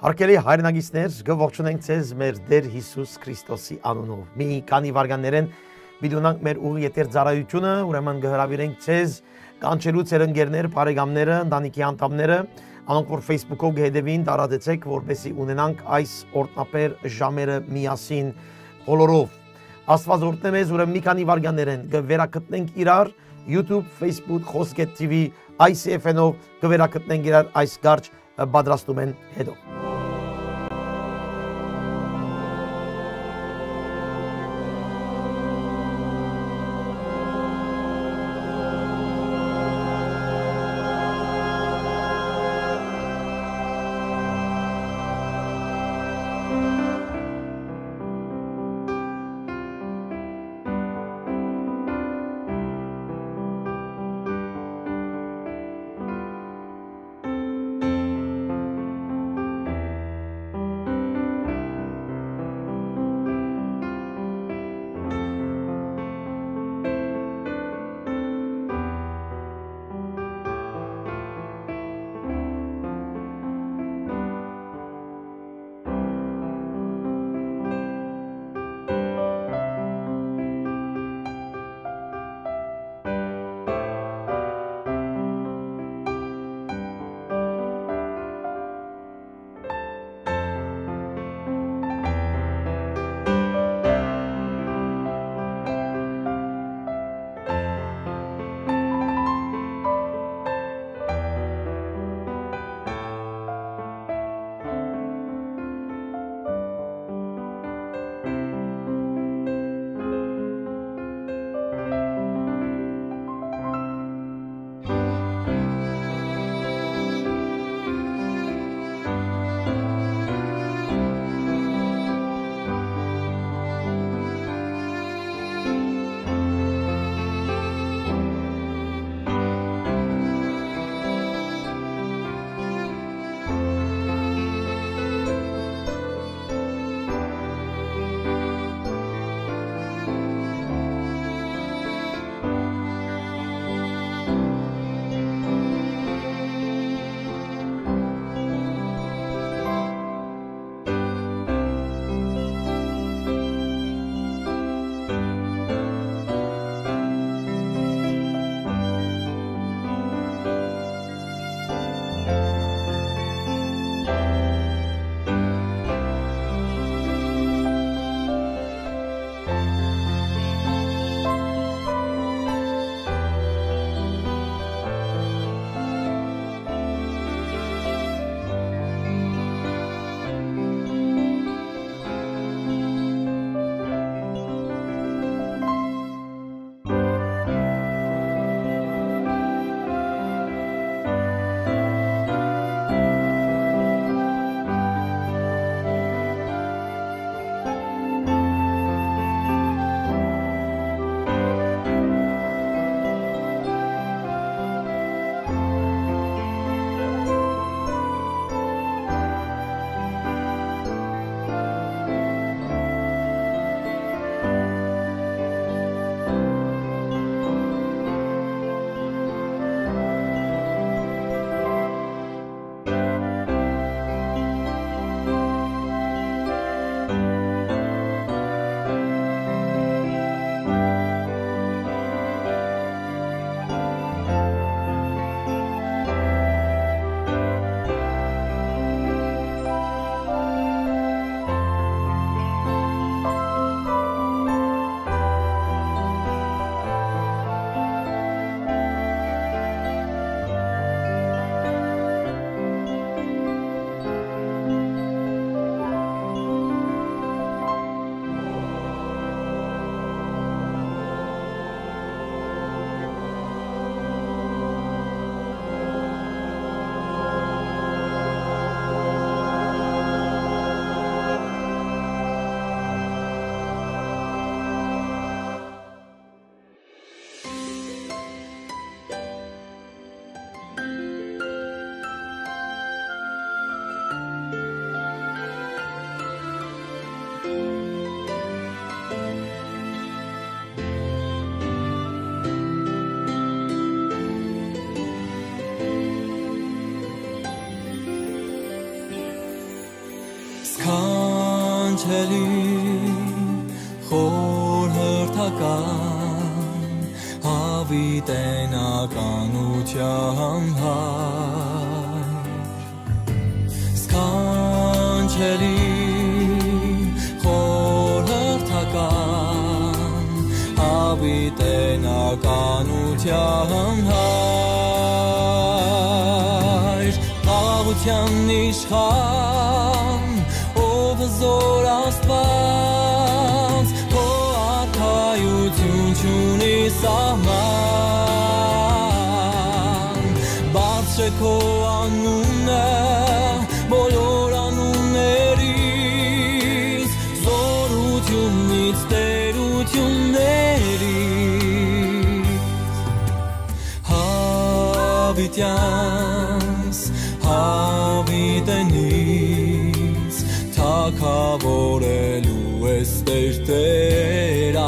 Հարկելի հայրենագիցներ գողջունենք ձեզ մեր Տեր Հիսուս Քրիստոսի անունով։ Մի քանի վարգաններեն բիդունանք մեր ուղի եթեր ծառայությունը, ուրեմն կհրավիրենք ձեզ կանչելու ձեր ընկերներ, բարեկամները, ընտանիքի անդամները, անոնք որ Facebook-ով կհետևին, տարածեցեք, որպեսզի ունենանք այս օրտնապեր ժամերը միասին բոլորով։ Աստված օրհնե մեզ, ուրեմն մի քանի վարգաններեն կվերակտնենք իրար YouTube, Facebook, Խոսքետ TV, ICFN-ով կվերակտնենք իրար այս կարճ պատրաստում են հետո։ Skancheli Khorhirtakan Havitenakan Ucham Hai Skancheli Khorhirtakan Havitenakan Ucham Hai Avutyan Nishcham Zor astված Քո արքայություն չունի սահման Բարձր է քո անունը բոլոր անուններից Զորությունից տերություններից Հավիտյանս հավիտենից Թագավորելու ես տերտերած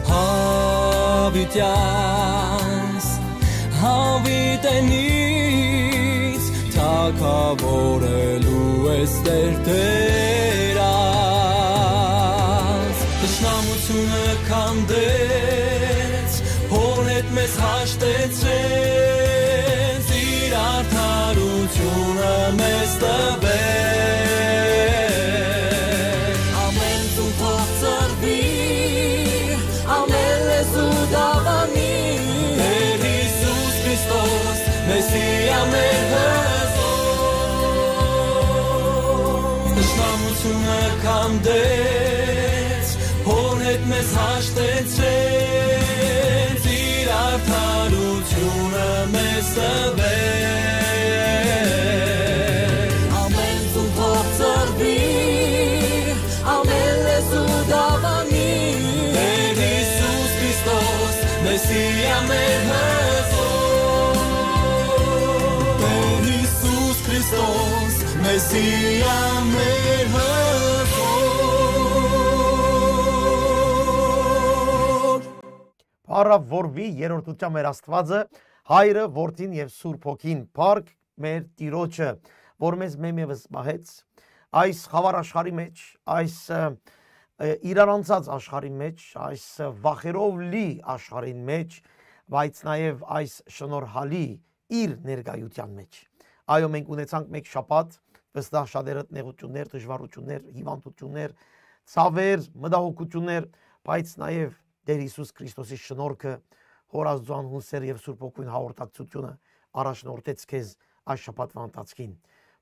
Հավիտյանս հավիտենից Թագավորելու ես տերտերած Տշնամությունը քանդեց Հոր հետ մեզ հաշտեցրեց Իր արդարությունը մեզ տվեց Ամեն ծուն թող ծրվի Ամեն լեզու դավանի Տեր Հիսուս Քրիստոս Մեսիա մեր հզոր Տշնամությունը քանդեց Հոր հետ մեզ հաշտեցրեց Իր արդարությունը մեզ տվեց Ամեն ծուն թող ծրվի Ամեն լեզու դավանի Տեր Հիսուս Քրիստոս Մեսիա մեր հզոր Տեր Հիսուս Քրիստոս Մեսիա մեր հզոր Փառավորվի երրորդության մեր Աստվածը, Հայրը, Որդին եւ Սուրբ Հոգին, Փառք մեր Տիրոջը, որ մեզ մեմևս պահեց այս խավար աշխարհի մեջ, այս իրարանցած աշխարհի մեջ, այս վախերով լի աշխարհի մեջ, բայց նաեւ այս շնորհալի իր ներկայության մեջ։ Այո, մենք ունեցանք մեկ շաբաթ, վստահ շատերը նեղություններ, դժվարություններ, հիվանդություններ, ցավեր, մտահոգություններ, բայց նաեւ Տեր Հիսուս Քրիստոսի շնորհքը, Հոր Աստծուն հուսեր եւ Սուրբ Հոգին հաղորդակցությունը առաջնորդեց քեզ այս շաբաթվա ընթացքին։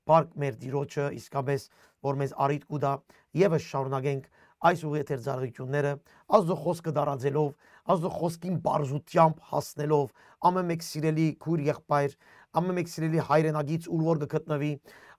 Փառք մեր Տիրոջը, իսկապես, որ մեզ առիթ կուտա եւս շարունակենք այս ուղիաթեր ծառայությունները, Աստծո խոսքը դարաձելով, Աստծո խոսքին բարձությամբ հասնելով, ամեն մեկ սիրելի քույր եղբայր, ամեն մեկ սիրելի հայրենագից ուր որ գտնվի,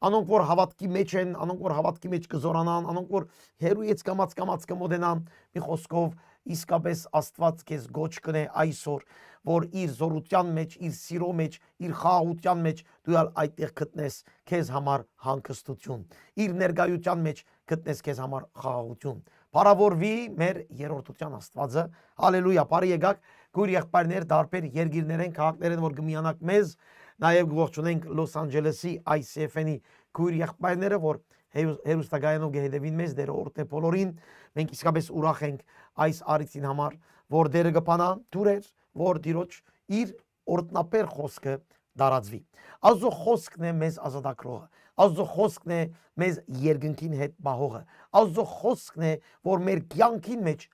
անոնք որ հավատքի մեջ են, անոնք որ հավատքի մեջ կզորանան, անոնք որ հերույց կամած կմոտենան, մի խոսքով իսկապես Աստված քեզ գոչ կնե այսօր, որ իր զորության մեջ, իր սիրո մեջ, իր խաղաղության մեջ դու այդտեղ գտնես քեզ համար հանգստություն, իր ներկայության մեջ գտնես քեզ համար խաղաղություն։ Փառավորվի մեր երրորդության Աստվածը, հալելույա, բարի եկաք, քույր եղբայրներ, դարբեր երկիրներեն, քաղաքներեն, որ գմիանաք մեզ, նաև գողջունենք Լոս Անջելեսի ICF-ի քույր եղբայրները, որ հերոստագայանով գեհդևին մեզ դերը օրտե բոլորին, մենք իսկապես ուրախ ենք այս արիցին համար, որ դերը գպանա դուրեր, որ Տիրոջ իր օրտնապեր խոսքը դարածվի։ Աստծո խոսքն է մեզ ազատագրողը, Աստծո խոսքն է մեզ երկնքին հետ բահողը, Աստծո խոսքն է, որ մեր կյանքին մեջ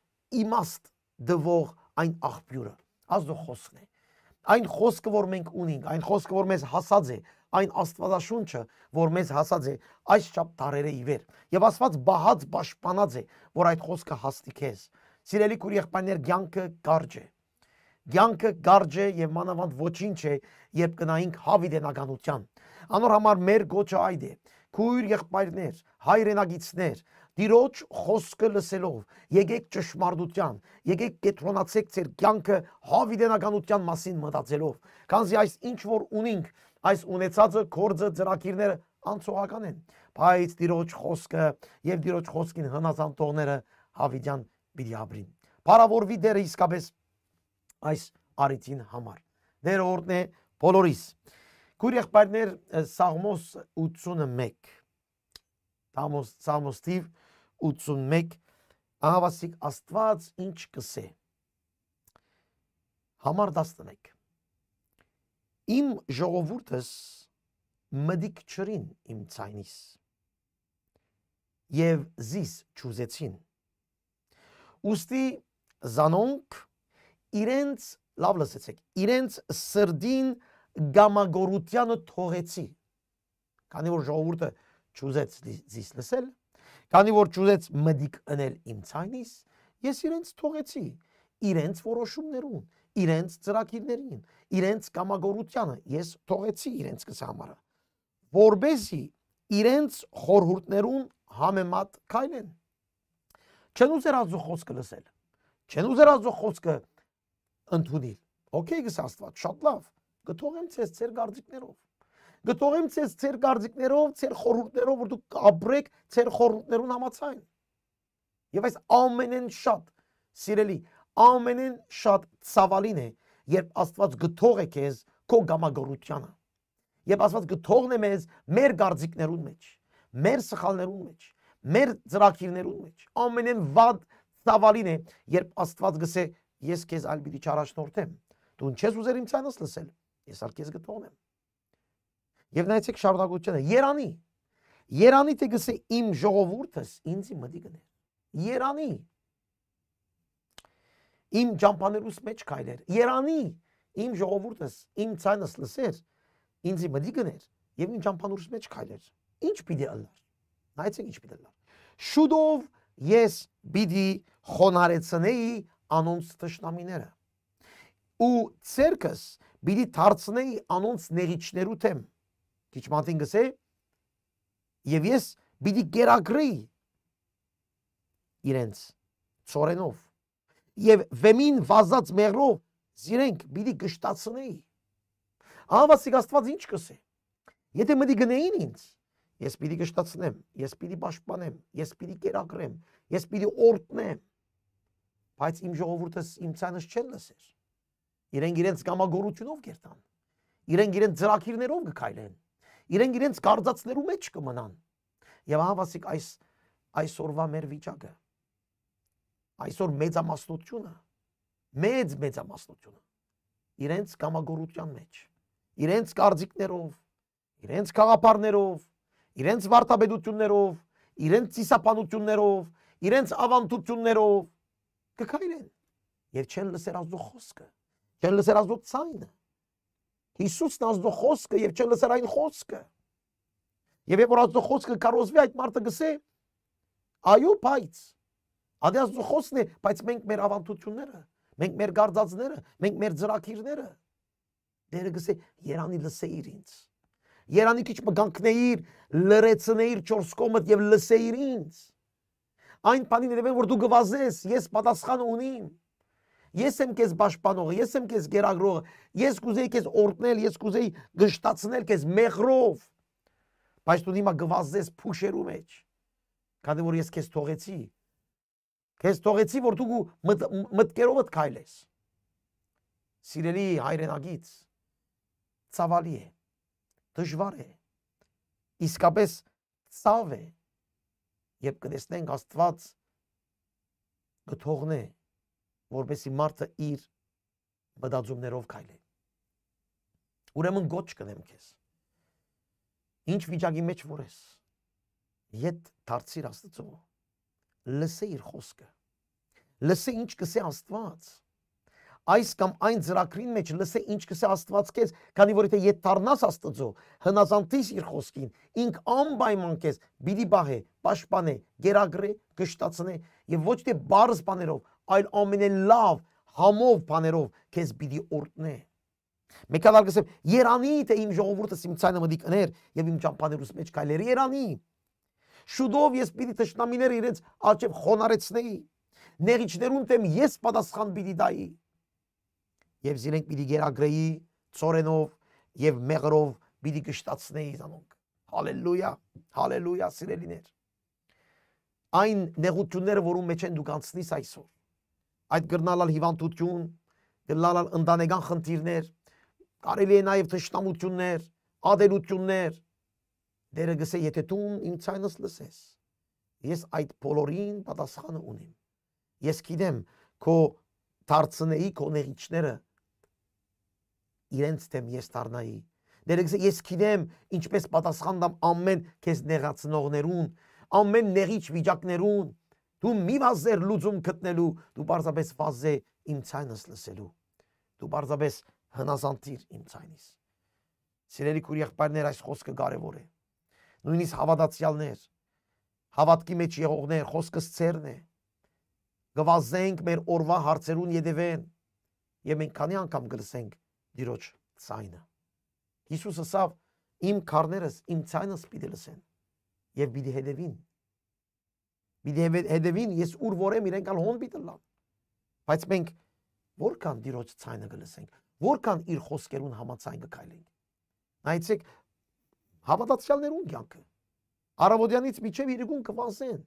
իմաստ դվող այն աղբյուրը, Աստծո խոսքն է։ Այն խոսքը, որ մենք ունենք, այն խոսքը, որ մեզ հասած է, այն Աստվածաշունչը, որ մեզ հասած է, այս չափ տարերը ի վեր։ Եվ Աստված բահած պաշտպանած է, որ այդ խոսքը հասնի քեզ։ Սիրելի քույր եղբայրներ, կյանքը կարճ է։ Կյանքը կարճ է եւ մանավանդ ոչինչ է, երբ կնայինք հավիտենականության։ Անոր համար մեր գոչը այդ է։ Քույր եղբայրներ, հայրենագիցներ, Տիրոջ խոսքը լսելով, եկեք ճշմարտության, եկեք կենտրոնացեք ձեր կյանքը հավիտենականության մասին մտածելով, քանզի այս ինչ որ ունենք, այս ունեցածը գործը ծրագիրները անցողական են, բայց Տիրոջ խոսքը եւ Տիրոջ խոսքին հնազանդ տողները հավիտյան պիտի ապրին։ Փառավորվի Տերը իսկապես այս արիցին համար։ Դերը օրհն է բոլորիս։ Քույր եղբայրներ Սաղմոս 81 Սաղմոս թիվ 81 ահավասիկ Աստված ինչ կսե Համար 11 Իմ ժողովուրդս մդիկ չրին իմ ցայնիս եւ զիս ճուզեցին Ուստի զանոնք իրենց լավ լսեցեք իրենց սրդին գամագորությանը թողեցի քանի որ ժողովուրդը ճուզեց զիս լսել քանի որ ճուզեց մդիկ ընել իմ ցայնիս ես իրենց թողեցի իրենց որոշումներուն իրենց ծրագիրներին իրենց գամագորությանը ես թողեցի իրենց կսամարը որբեսի իրենց խորհուրդներուն համեմատ քայլեն չեն ուզեր Աստծո խոսքը լսել չեն ուզեր Աստծո խոսքը ընդունել օքեյ գս Աստված շատ լավ գթողեմ ցես ծեր գարձիկներով գթողեմ ցես ծեր գարձիկներով ծեր խորհուրդներով որ դուք ապրեք ծեր խորհուրդներուն համաձայն եւ այս ամենեն շատ սիրելի ամենեն շատ ցավալին է երբ Աստված գթող է քեզ քո գամագորությանը երբ Աստված գթողն է մեզ մեր գարձիկներուն մեջ մեր սխալներուն մեջ մեր ծրագիրներուն մեջ ամենեն վատ ցավալին է երբ Աստված գսե ես քեզ այլ պիտի չարաշնորհեմ դու չես ուզեր իմ ցանոց լսել ես ալ քեզ գթողնեմ եւ նայեցեք շարունակությունը Երանի թե գսե իմ ժողովուրդս ինձի մտի գներ Երանի իմ ջամփաներուս մեջ քայլեր Երանի իմ ժողովուրդս իմ ցանոց լսեր ինձի մտի գներ եւ իմ ջամփաներուս մեջ քայլեր ինչ պիտի ալար նայեցեք ինչ պիտի ալար շուտով ես պիտի խոնարեցնեի անոնց տշնամիները ու ցերկս պիտի դարձնեի անոնց նեղիչներու թեմ քիչ մատին գսե եւ ես պիտի գերագրեի իրենց ծորենով եւ վեմին վազած մեղրով զիրենք պիտի գշտացնեի ահավասիկ Աստված ինչ կսե եթե մտի գնեին ինձ ես պիտի գշտացնեմ ես պիտի պաշտպանեմ ես պիտի գերագրեմ ես պիտի օրտնեմ բայց իմ ժողովուրդս իմ ցանոց չեն լսեր իրենք իրենց գամագորությունով գերտան իրենք իրենց ծրագիրներով գքայլեն իրենք իրենց գարձածներու մեջ կմնան եւ ահավասիկ այսօրվա մեր վիճակը այսօր մեծամասնությունը մեծամասնությունը իրենց գամագորության մեջ իրենց գարձիկներով իրենց խաղապարներով իրենց վարդապետություններով իրենց ծիսապանություններով իրենց ավանդություններով կքայլեն եւ չեն լսեր Աստծո խոսքը չեն լսեր Աստծո ցայնը Հիսուսն Աստծո խոսքը եւ չեն լսեր այն խոսքը եւ երբ որ Աստծո խոսքը կարոզվի այդ մարդը գսե այո բայց ադե Աստծո խոսքն է բայց մենք մեր ավանդությունները մենք մեր գարձածները մենք մեր ծրագիրները դերը գսե Երանի լսեիր ինձ Երանի քիչ մգանքնեիր լրացնեիր 4 կողմդ եւ լսեիր ինձ Այն բանին երևեն որ դու գվազես, ես պատասխան ունիմ։ Ես եմ քեզ պաշտպանողը, ես եմ քեզ գերագրողը, ես կուզեի քեզ օրհնել, ես կուզեի գշտացնել քեզ մեղրով։ Բայց դու հիմա գվազես փուշերու մեջ։ Քանի որ ես քեզ թողեցի։ Քեզ թողեցի որ դու մտքերովդ քայլես։ Սիրելի հայրենագից, ցավալի է, դժվար է, իսկապես ցավ է, երբ կտեսնենք Աստված գթողն է, որպեսի մարդը իր մտածումներով քայլի։ Ուրեմն գոչ կնեմ քեզ։ Ինչ վիճակի մեջ որ ես, ետ դարձիր Աստծո, լսե իր խոսքը, լսե ինչ կսե Աստված, այս կամ այն ծրագրին մեջ լսե ինչ կսե Աստված քեզ, քանի որ եթե ետ դառնաս Աստծո, հնազանդես իր խոսքին, ինք անպայման քեզ պիտի բահե, պաշտպանե, գերագրե, գշտացնե եւ ոչ թե բարձ բաներով, այլ ամենալավ համով բաներով քեզ պիտի օրտնե։ Մեկ այլ գսեմ, Երանի թե իմ ժողովուրդս իմ ցայնը մտի կներ եւ իմ ճամփաներուս մեջ քայլեր Երանի։ Շուտով ես պիտի տշնամիները իրենց աճև խոնարեցնեի։ Նեղիչներուն դեմ ես պատասխան պիտի տայի։ Եվ զիրենք պիտի գերագրեի ծորենով եւ մեղրով պիտի գշտացնեի զանոնք։ Հալելույա, հալելույա սիրելիներ։ Այն նեղությունները, որում մեջ են դուք անցնիս այսօր, այդ գրնալալ հիվանդություն, գրնալալ ընտանեկան խնդիրներ, կարելի է նաեւ թշնամություններ, ադելություններ, դերը գսե եթե դու իմ ցայնս լսես, ես այդ բոլորին պատասխանը ունեմ։ Ես գիտեմ քո դարձնեի քո նեղիչները իրենց դեմ ես դառնայի։ Դերը գսե ես գիտեմ ինչպես պատասխան դամ ամեն քեզ նեղացնողներուն, ամեն նեղիչ վիճակներուն, դու մի վազեր լուծում գտնելու, դու բարձրապես վազե իմ ցայնս լսելու, դու բարձրապես հնազանդիր իմ ցայնից։ Սիրելի քույր եղբայրներ, այս խոսքը կարևոր է։ Նույնիսկ հավատացյալներ, հավատքի մեջ եղողներ, խոսքս ծերն է։ Գվազենք մեր օրվա հարցերուն յետևեն, եւ մենք քանի անգամ կլսենք Տիրոջ ցայնը։ Հիսուս ասավ. իմ քարներս իմ ցայնս պիտի լսեն եւ պիտի հետևին։ Պիտի հետևին, ես ուր որեմ իրենք ալ հոն պիտի լան։ Բայց մենք որքան Տիրոջ ցայնը կլսենք, որքան իր խոսքերուն համաձայն կքայլենք։ Նայեցեք հավատացյալներուն կյանքը։ Արավոտյանից միջև իրիկուն կվազեն։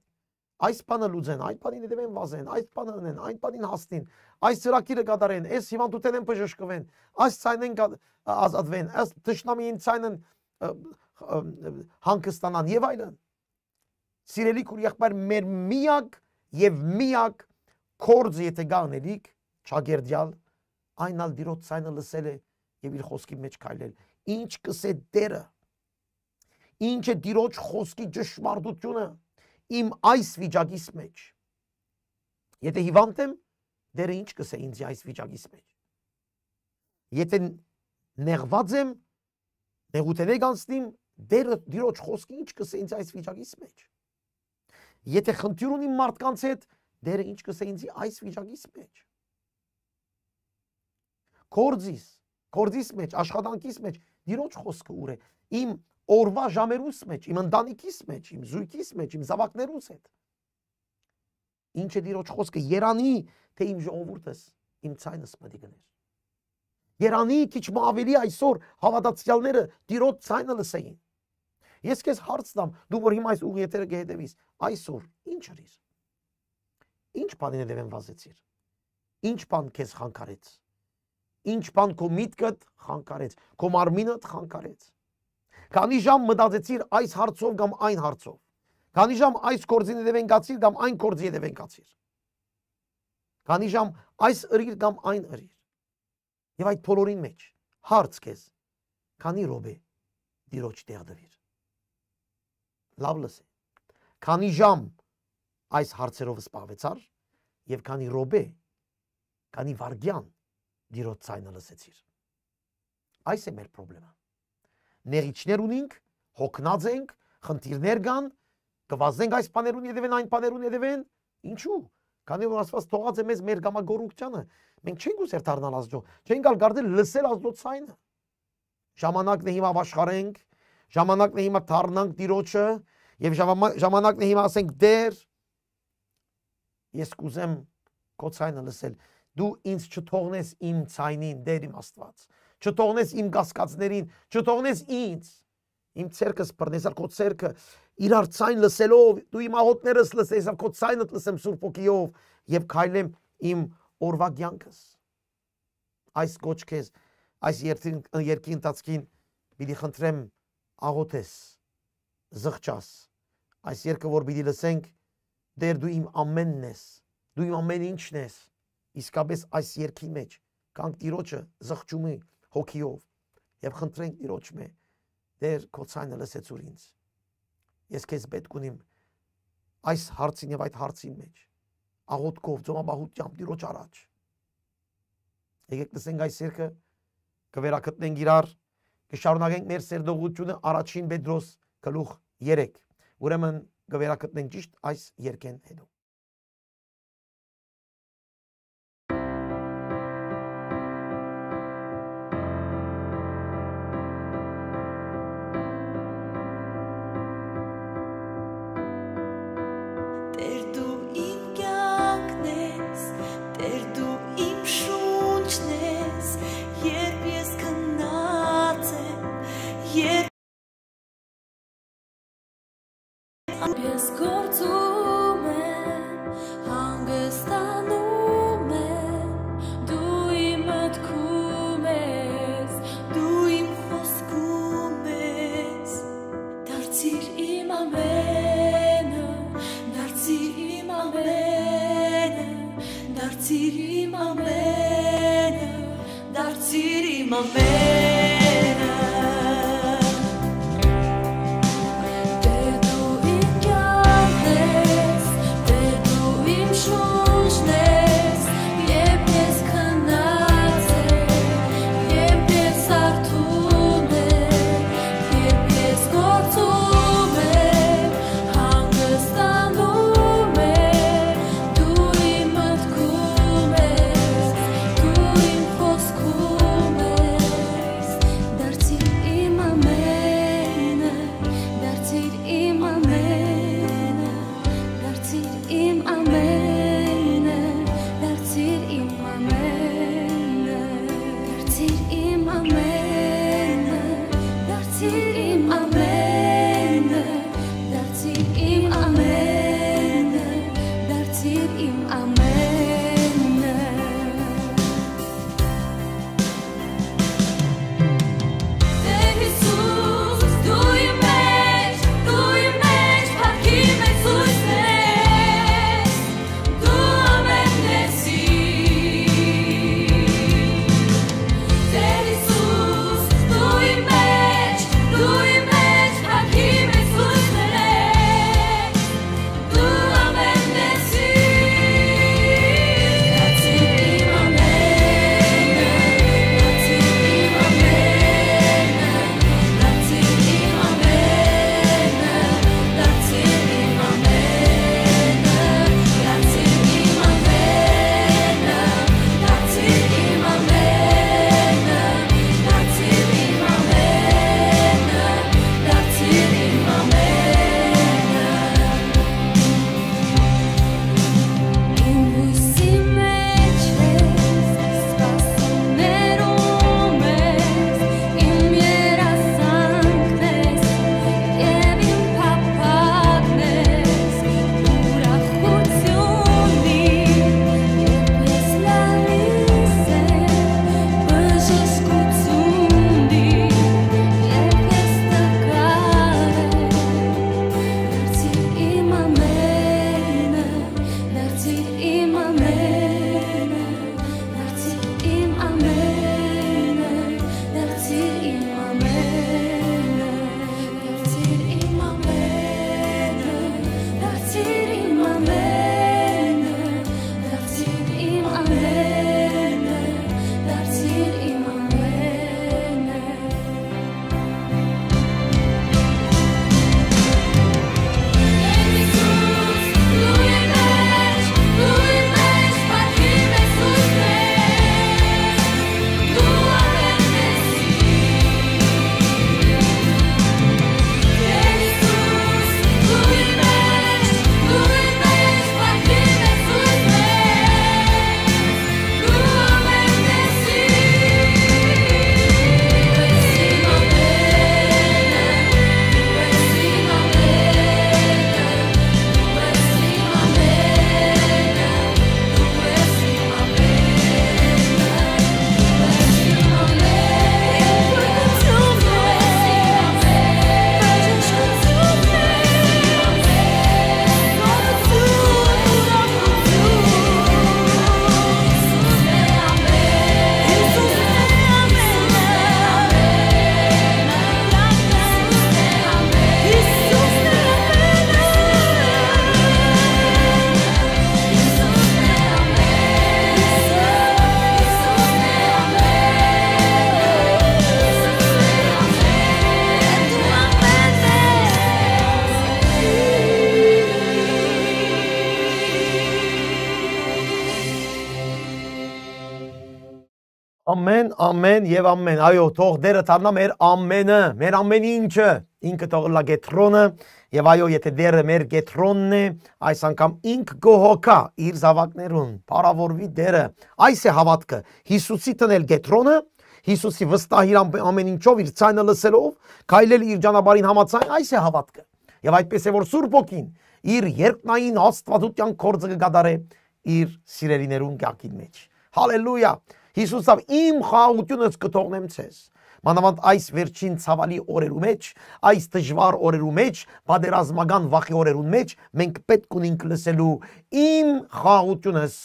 Այս բանը լուծեն, այդ բանին հետևեն վազեն, այս բանը անեն, այն բանին հասնին, այս ծրագիրը կատարեն, այս հիվանդութեն բժշկվեն, այս ցայնեն ազատվեն, այս թշնամիին ցայնեն հանգստանան եւ այլն։ Սիրելի քույր եղբայր, մեր միակ կորձը եթե գանելիք ճագերդյալ, այն ալ Տիրոջ ցայնը լսել է եւ իր խոսքի մեջ քայլել։ Ինչ կսե դերը, ինչ է Տիրոջ խոսքի ճշմարտությունը իմ այս վիճակիս մեջ։ Եթե հիվանդ եմ, դերը ինչ կսե ինձ այս վիճակիս մեջ։ Եթե նեղված եմ, նեղութենեկ անցնիմ, դերը Տիրոջ խոսքի ինչ կսե ինձ այս վիճակիս մեջ։ Եթե խնդիր ունիմ մարդկանց հետ, դերը ինչ կսե ինձ այս վիճակիս մեջ։ Կորձիս մեջ, աշխատանքիս մեջ, Տիրոջ խոսքը ուր է։ Իմ օրվա ժամերուս մեջ, իմ ընտանիքիս մեջ, իմ զույգիս մեջ, իմ զավակներուս հետ։ Ինչ է Տիրոջ խոսքը, երանի թե իմ ժողովուրդս իմ ցայնս մտի գներ։ Երանի քիչ ավելի այսօր հավատացյալները Տիրոջ ցայնը լսեին։ Ես քեզ հարց տամ, դու որ հիմա այս ուղիեթերը կհետևիս, այսօր ինչ արիր։ Ինչ բանին հետևեն վազեցիր։ Ինչ բան քեզ խանգարեց։ Ինչ բան քո միտքդ խանգարեց, քո մարմինդ խանգարեց։ Քանի ժամ մտածեցիր այս հարցով կամ այն հարցով։ Քանի ժամ այս կորձին հետևեն գացիր կամ այն կորձի հետևեն գացիր։ Քանի ժամ այս ըրիր կամ այն ըրիր։ Եվ այդ բոլորին մեջ հարց քեզ, քանի րոպե Տիրոջ տեղ դվիր։ Լավ լսե։ Քանի ժամ այս հարցերով զբաղվեցար եւ քանի րոպե, քանի վայրկյան Տիրոջ ցայնը լսեցիր։ Այս է մեր խնդրումը։ Նեղիչներ ունենք, հոգնած ենք, խնդիրներ կան, կվազենք այս բաներուն հետևեն, այն բաներուն հետևեն, ինչու՞։ Քանի որ Աստված թողած է մեզ մեր գամագորուկչանը, մենք չենք ուզեր դառնալ Աստծո, չենք գալ գարդել լսել Աստծո ցայնը։ Ժամանակն է հիմա աշխարհենք, ժամանակն է հիմա դառնանք Տիրոջը, եւ ժամանակն է հիմա ասենք դեր, ես կուզեմ քո ցայնը լսել։ Դու ինձ չթողնես իմ ցայնին, դեր իմ Աստված, չթողնես իմ կասկածներին, չթողնես ինձ, իմ ցերկս բռնես, քո ցերկը իրար ցայն լսելով, դու իմ աղոթներս լսես, քո ցայնդ լսեմ Սուրբ Ոգիով եւ քայլեմ իմ օրվա կյանքս։ Այս կոչքես, այս երկի ընթացքին պիտի խնդրեմ աղոթես, զղջաս, այս երկը որ պիտի լսենք, դեր դու իմ ամենն ես, դու իմ ամեն ինչն ես, իսկապես այս երկի մեջ կանք Տիրոջը զղջումի հոգիով եւ խնդրենք Տիրոջ մե դեր քո ցայնը լսեցուր ինձ։ Ես քեզ պետք ունիմ այս հարցին եւ այդ հարցի մեջ աղոթքով ծոմաբահությամբ Տիրոջ առաջ։ Եկեք լսենք այս երգը, կվերակտնենք իրար, կշարունակենք մեր սերդողությունը առաջին Պետրոս գլուխ 3։ Ուրեմն կվերակտնենք ճիշտ այս երգեն հետո։ Ես գործում եմ, հանգստանում եմ, դու իմ մտքում ես, դու իմ խոսքում Դարձիր իմ ամենը, դարձիր իմ ամենը, դարձիր իմ ամենը, դարձիր իմ ամենը Տեր դու իմ կյանքն ես, Տեր դու իմ շունչն ես Երբ ես քնած եմ, երբ ես արթուն եմ Երբ ես գործում եմ, հանգստանում եմ Դու իմ մտքում ես, դու իմ խոսքում ես Դարձիր իմ ամենը, դարձիր իմ ամենը Դարձիր իմ ամենը, դարձիր իմ ամենը Դարձիր իմ ամենը, դարձիր իմ ամենը Դարձիր իմ ամենը, դարձիր իմ ամենը Տեր Հիսուս, դու իմ մեջ, փառքի մեջ ցույց ես, դու ամենն ես Տեր Հիսուս, դու իմ մեջ, փառքի մեջ ցույց ես, դու ամենն ես Ամեն, ամեն եւ ամեն։ Այո, թող Տերը դառնա մեր ամենը, մեր ամեն ինչը։ Ինքը թող լա գետրոնը եւ այո, եթե Տերը մեր գետրոնն է, այս անգամ ինք գոհոքա իր զավակներուն։ Փառավորվի Տերը։ Այս է հավատքը։ Հիսուսի տնել գետրոնը, Հիսուսի վստահիր ամեն ինչով իր ցայնը լսելով, քայլել իր ճանապարհին համաձայն, այս է հավատքը։ Եվ այդպես է որ Սուրբ Օքին իր երկնային աստվածության կորձը կգադարե իր սիրելիներուն կյանքին մեջ։ Հալելույա։ Հիսուսով իմ խաղաղությունս կթողնեմ ցես։ Մանավանդ այս վերջին ցավալի օրերու մեջ, այս դժվար օրերու մեջ, պատերազմական վախի օրերու մեջ մենք պետք ունենք լսելու իմ խաղաղությունս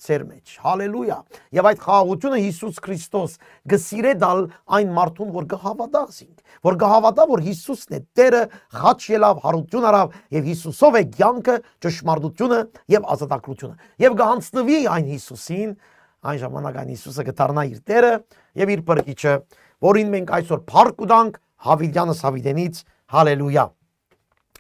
ծեր մեջ։ Հալելույա։ Եվ այդ խաղաղությունը Հիսուս Քրիստոս գսիրե դալ այն մարդուն, որ կհավատացինք, որ կհավատա, որ Հիսուսն է Տերը, խաչ ելավ, հարություն արավ եւ Հիսուսով է կյանքը, ճշմարտությունը եւ ազատագրությունը։ Եվ կհանձնվի այն Հիսուսին, այն ժամանակ այն Հիսուսը կդառնա իր Տերը եւ իր Փրկիչը, որին մենք այսօր փառք ունենք Հավիդյանս Հավիդենից։ Հալելույա։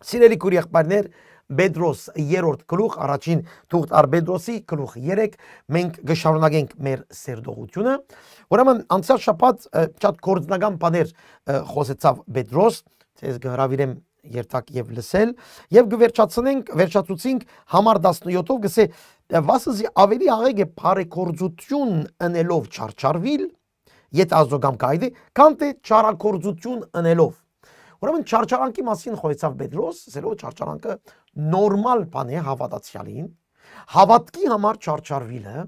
Սիրելի քույր եղբայրներ, Պետրոս 3-րդ գլուխ առաջին թուղթ առ Պետրոսի գլուխ 3 մենք կշարունակենք մեր սերտողությունը։ Ուրեմն անցյալ շաբաթ շատ կորձնական բաներ խոսեցավ Պետրոս, ցեզ կհրավիրեմ երթակ եւ լսել եւ վերջացուցենք համար 17-ով գսե վասզի ավելի աղեկ է բարեգործություն ընելով չարչարվիլ, եթե ազոգամ կայդի, քան թե չարակորձություն ընելով։ Ուրեմն չարչարանքի մասին խոսեցավ Պետրոս, ասելով չարչարանքը նորմալ բան է հավատացյալին, հավատքի համար չարչարվիլը,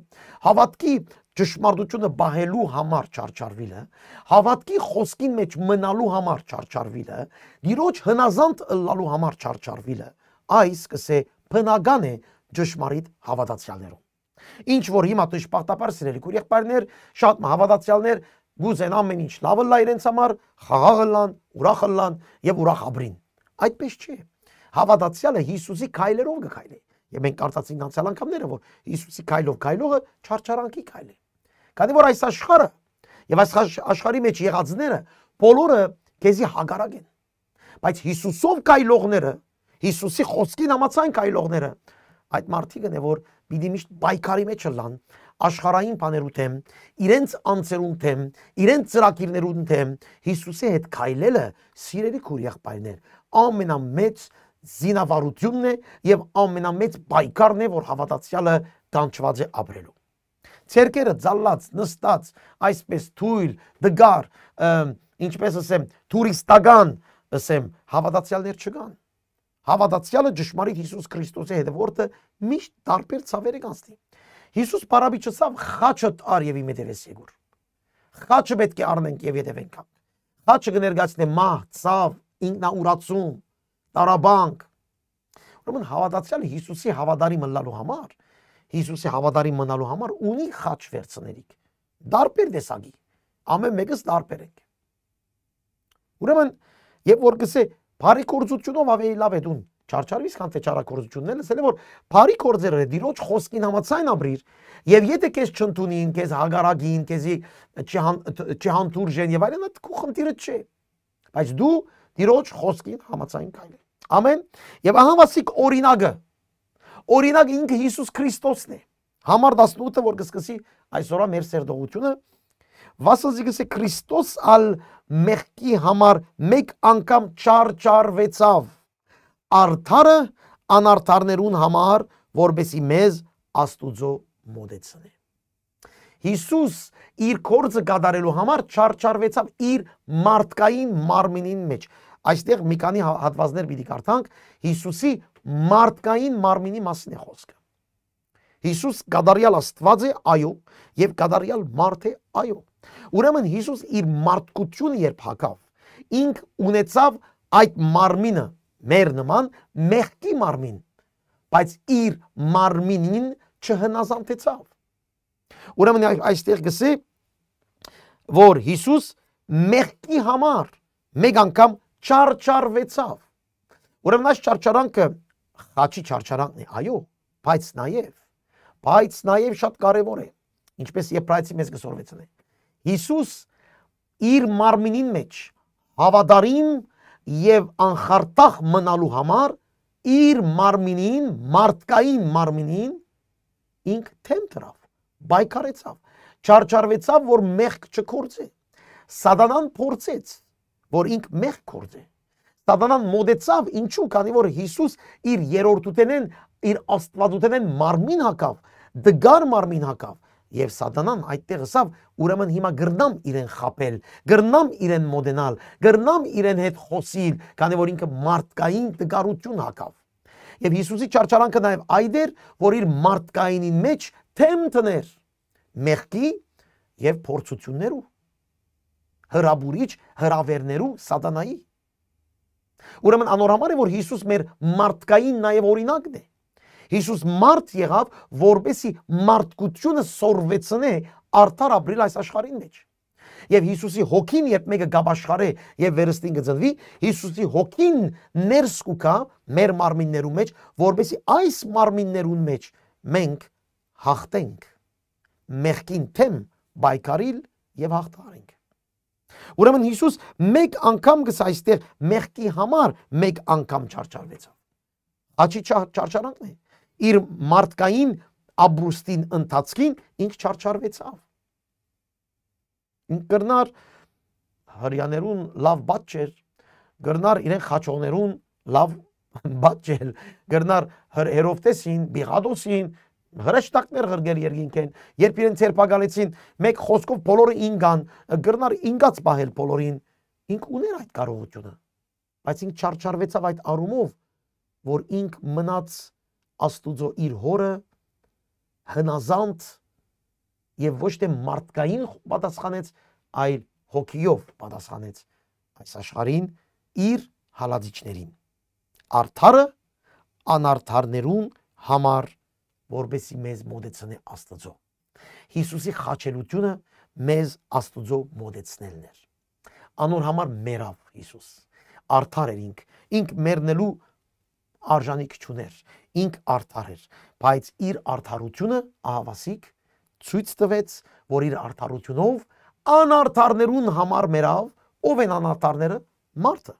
հավատքի ճշմարտությունը բահելու համար չարչարվիլը, հավատքի խոսքին մեջ մնալու համար չարչարվիլը, դիրոջ հնազանդ ըլլալու համար չարչարվիլը, այս կսե բնական է ճշմարիտ հավատացյալներում։ Ինչ որ հիմա դժբախտաբար սիրելի քույր եղբայրներ, շատ հավատացյալներ գուզեն ամեն ինչ լավը լա իրենց համար, խաղաղը լան, ուրախը լան եւ ուրախ ապրին։ Այդպես չէ։ Հավատացյալը Հիսուսի քայլերով կքայլի։ Եվ մենք կարծացինք անցյալ անգամները, որ Հիսուսի քայլով քայլողը չարչարանքի քայլ է։ Քանի որ այս աշխարհը եւ այս աշխարհի մեջ եղածները բոլորը քեզի հագարակ են։ Բայց Հիսուսով քայլողները, Հիսուսի խոսքին համաձայն քայլողները, այդ մարդիկ են, որ պիտի միշտ բայկարի մեջ լան, աշխարհային բաներու թեմ, իրենց անձերուն թեմ, իրենց ծրագիրներուն թեմ, Հիսուսի հետ քայլելը, սիրելի քույր եղբայրներ, ամենամեծ զինավարությունն է եւ ամենամեծ բայկարն է, որ հավատացյալը կանչված է ապրելու։ Ցերկերը ցալած, նստած, այսպես թույլ, դգար, ինչպես ասեմ, տուրիստական, ասեմ, հավատացյալներ չկան։ Հավատացյալը ճշմարիտ Հիսուս Քրիստոսի հետևորդը միշտ տարբեր ցավեր կանցնի։ Հիսուս բարաբիճացավ խաչը տար եւ իմետևես եկուր։ Խաչը պետք է առնենք եւ հետևենք։ Խաչը կներկայացնի մահ, ցավ, ինքնաուրացում, տարաբանք։ Ուրեմն հավատացյալը Հիսուսի հավատարիմ մնալու համար, Հիսուսի հավատարիմ մնալու համար ունի խաչ վերցնելիք։ Դարբեր տեսակի, ամեն մեկս դարբեր ենք։ Ուրեմն եւ որ գսե բարի կորձությունով ավելի լավ է դուն չարչարվիս, քան թե չարակորձությունն է, ասել որ բարի կորձերը դիրոջ խոսքին համաձայն ապրիր, եւ եթե քեզ չընդունին, քեզ հագարագին, քեզի չհանդուրժեն եւ այլն, այդ քո խնդիրը չէ։ Բայց դու դիրոջ խոսքին համաձայն քայլ։ Ամեն։ Եվ ահա վասիկ օրինակը ինքը Հիսուս Քրիստոսն է։ Համար 18-ը որ կսկսի այսօր մեր սերտողությունը, վասզի գսե Քրիստոս ալ մեղքի համար մեկ անգամ չարչարվեցավ արդարը անարդարներուն համար, որբեսի մեզ Աստուծո մոդեցնե։ Հիսուս իր կորձը կատարելու համար չարչարվեցավ իր մարդկային մարմինին մեջ։ Այստեղ մի քանի հատվածներ պիտի կարդանք, Հիսուսի մարդկային մարմինի մասին է խոսքը։ Հիսուս կատարյալ Աստված է, այո, եւ կատարյալ մարդ է, այո։ Ուրեմն Հիսուս իր մարդկությունը երբ հագավ, ինք ունեցավ այդ մարմինը մեր նման մեղքի մարմին, բայց իր մարմինին չհնազանդեցավ։ Ուրեմն այստեղ գսե, որ Հիսուս մեղքի համար մեկ անգամ չարչարվեցավ։ Ուրեմն այս չարչարանքը խաչի չարչարանքն է, այո, բայց նաև շատ կարևոր է, ինչպես Եբրայեցի մեզ գսորվեցն է։ Հիսուս իր մարմինին մեջ հավատարիմ եւ անխարտախ մնալու համար իր մարմինին, մարդկային մարմինին ինք թեմ դրավ, բայկարեցավ, չարչարվեցավ, որ մեղք չկործե։ Սատանան փորձեց, որ ինք մեղք կործե։ Սատանան մոդեցավ, ինչու, քանի որ Հիսուս իր երրորդութենեն, իր աստվածութենեն մարմին հակավ, դգար մարմին հակավ, եւ Սատանան այդտեղ ասավ, ուրեմն հիմա գրնամ իրեն խապել, գրնամ իրեն մոդենալ, գրնամ իրեն հետ խոսիլ, քանի որ ինքը մարդկային դգարություն հակավ։ Եվ Հիսուսի չարչարանքը նաեւ այդ էր, որ իր մարդկայինին մեջ թեմ տներ մեղքի եւ փորձություններու, հրաբուրիչ հրավերներու սատանայի։ Ուրեմն անոր համար է որ Հիսուս մեր մարդկային նաև օրինակն է։ Հիսուս մարդ եղավ, որպեսի մարդկությունը սորվեցնե արդար ապրել այս աշխարհին մեջ։ Եվ Հիսուսի հոգին երբ մեկը գաբաշխարե եւ վերստին կծնվի, Հիսուսի հոգին ներս կուքա մեր մարմիններու մեջ, որպեսի այս մարմիններուն մեջ մենք հաղթենք, մեղքին թեմ բայկարիլ եւ հաղթարենք։ Ուրեմն Հիսուս մեկ անգամ գս այստեղ մեղքի համար մեկ անգամ չարչարվեցավ։ Աչի չարչարանքն է։ Իր մարդկային ապրուստին ընթացքին ինք չարչարվեցավ։ Ինք գրնար հրյաներուն լավ բաց չէր, գրնար իրեն խաչողներուն լավ բաց չէր, գրնար հերովտեսին, բիղադոսին, հրեշտակներ ղրգեր երկինքեն, երբ իրեն ցերպակալեցին, մեկ խոսքով բոլորը ինգան, գրնար ինգած բահել բոլորին, ինք ուներ այդ կարողությունը, բայց ինք չարչարվեցավ այդ առումով, որ ինք մնաց Աստուծո իր հորը հնազանդ եւ ոչ թե մարդկային պատասխանեց, այլ հոգիով պատասխանեց այս աշխարհին իր հալածիչներին։ Արդարը անարդարներուն համար որպեսի մեզ մոդեցնե Աստծո։ Հիսուսի խաչելությունը մեզ Աստծո մոդեցնելն էր։ Անոր համար մերավ Հիսուս։ Արդար էր ինք մեռնելու արժանիք չուներ, ինք արդար էր, բայց իր արդարությունը ահավասիկ ցույց տվեց, որ իր արդարությունով անարդարներուն համար մերավ, ով են անարդարները, մարդը։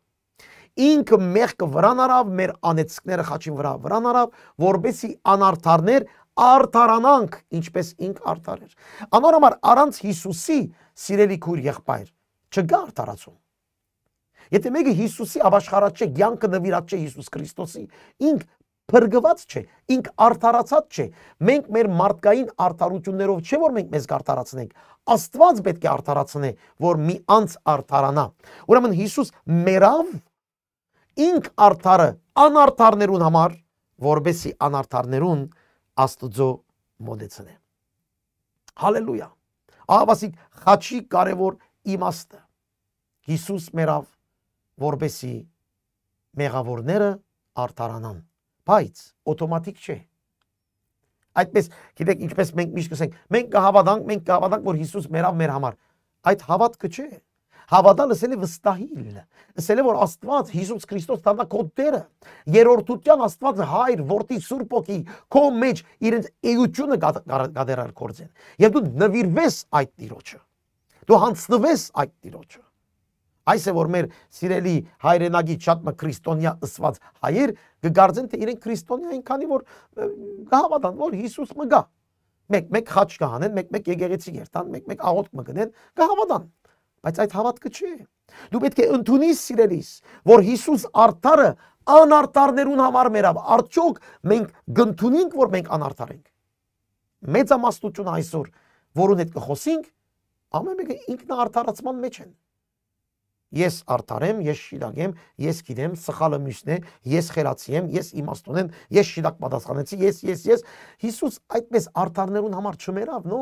Ինքը մեղքը վրան արավ, մեր անեծքները խաչի վրան արավ, որպեսի անարդարներ արդարանանք, ինչպես ինք արդար էր։ Անոր համար առանց Հիսուսի սիրելի քույր եղբայր չկա արդարացում։ Եթե մեկը Հիսուսի ապաշխարած չէ, կյանքը նվիրած չէ Հիսուս Քրիստոսի, ինք փրկված չէ, ինք արդարացած չէ։ Մենք մեր մարդկային արդարություններով չէ որ մենք մեզ արդարացնենք, Աստված պետք է արդարացնե, որ մի անց արդարանա։ Ուրեմն Հիսուս մերավ ինք արդարը անարդարներուն համար, որբեսի անարդարներուն Աստուծո մոդեցնե։ Հալելույա։ Ահավասիկ խաչի կարևոր իմաստը։ Հիսուս մերավ որպեսի մեղավորները արդարանան, բայց օտոմատիկ չէ։ Այդպես, գիտեք, ինչպես մենք միշտ կսենք, մենք կհավատանք, որ Հիսուս մերավ մեր համար։ Այդ հավատքը չէ։ Հավատալը ասել է վստահիլ, ասել է որ Աստված Հիսուս Քրիստոս դառնա քո Տերը, երրորդության Աստված Հայր, Որդի, Սուրբ Հոգի քո մեջ իրենց էությունը գադերալ կորձեն։ Եվ դու նվիրվես այդ Տիրոջը։ Դու հանձնվես այդ Տիրոջը։ Այս է որ մեր սիրելի հայրենագի շատ մը քրիստոնյա ըսված հայեր կգարձեն թե իրենք քրիստոնյա են, քանի որ կհավատան որ Հիսուս մը գա։ Մեկ խաչ կհանեն, մեկ եկեղեցի երթան, մեկ աղոթք մը գնեն, կհավատան։ Բայց այդ հավատքը չէ։ Դու պետք է ընդունես սիրելիս, որ Հիսուս արդարը անարդարներուն համար մերավ։ Արդյոք մենք գնդունենք, որ մենք անարդար ենք։ Մեծամասնություն այսօր, որուն հետ կխոսենք, ամեն մեկը ինքնաարդարացման մեջ են։ Ես արդար եմ, ես շիրակ եմ, ես գիտեմ, սխալը մյուսն է, ես խելացի եմ, ես իմաստուն եմ, ես շիրակ պատասխանեցի, ես։ Հիսուս այդպես արդարներուն համար չմերավ, նո։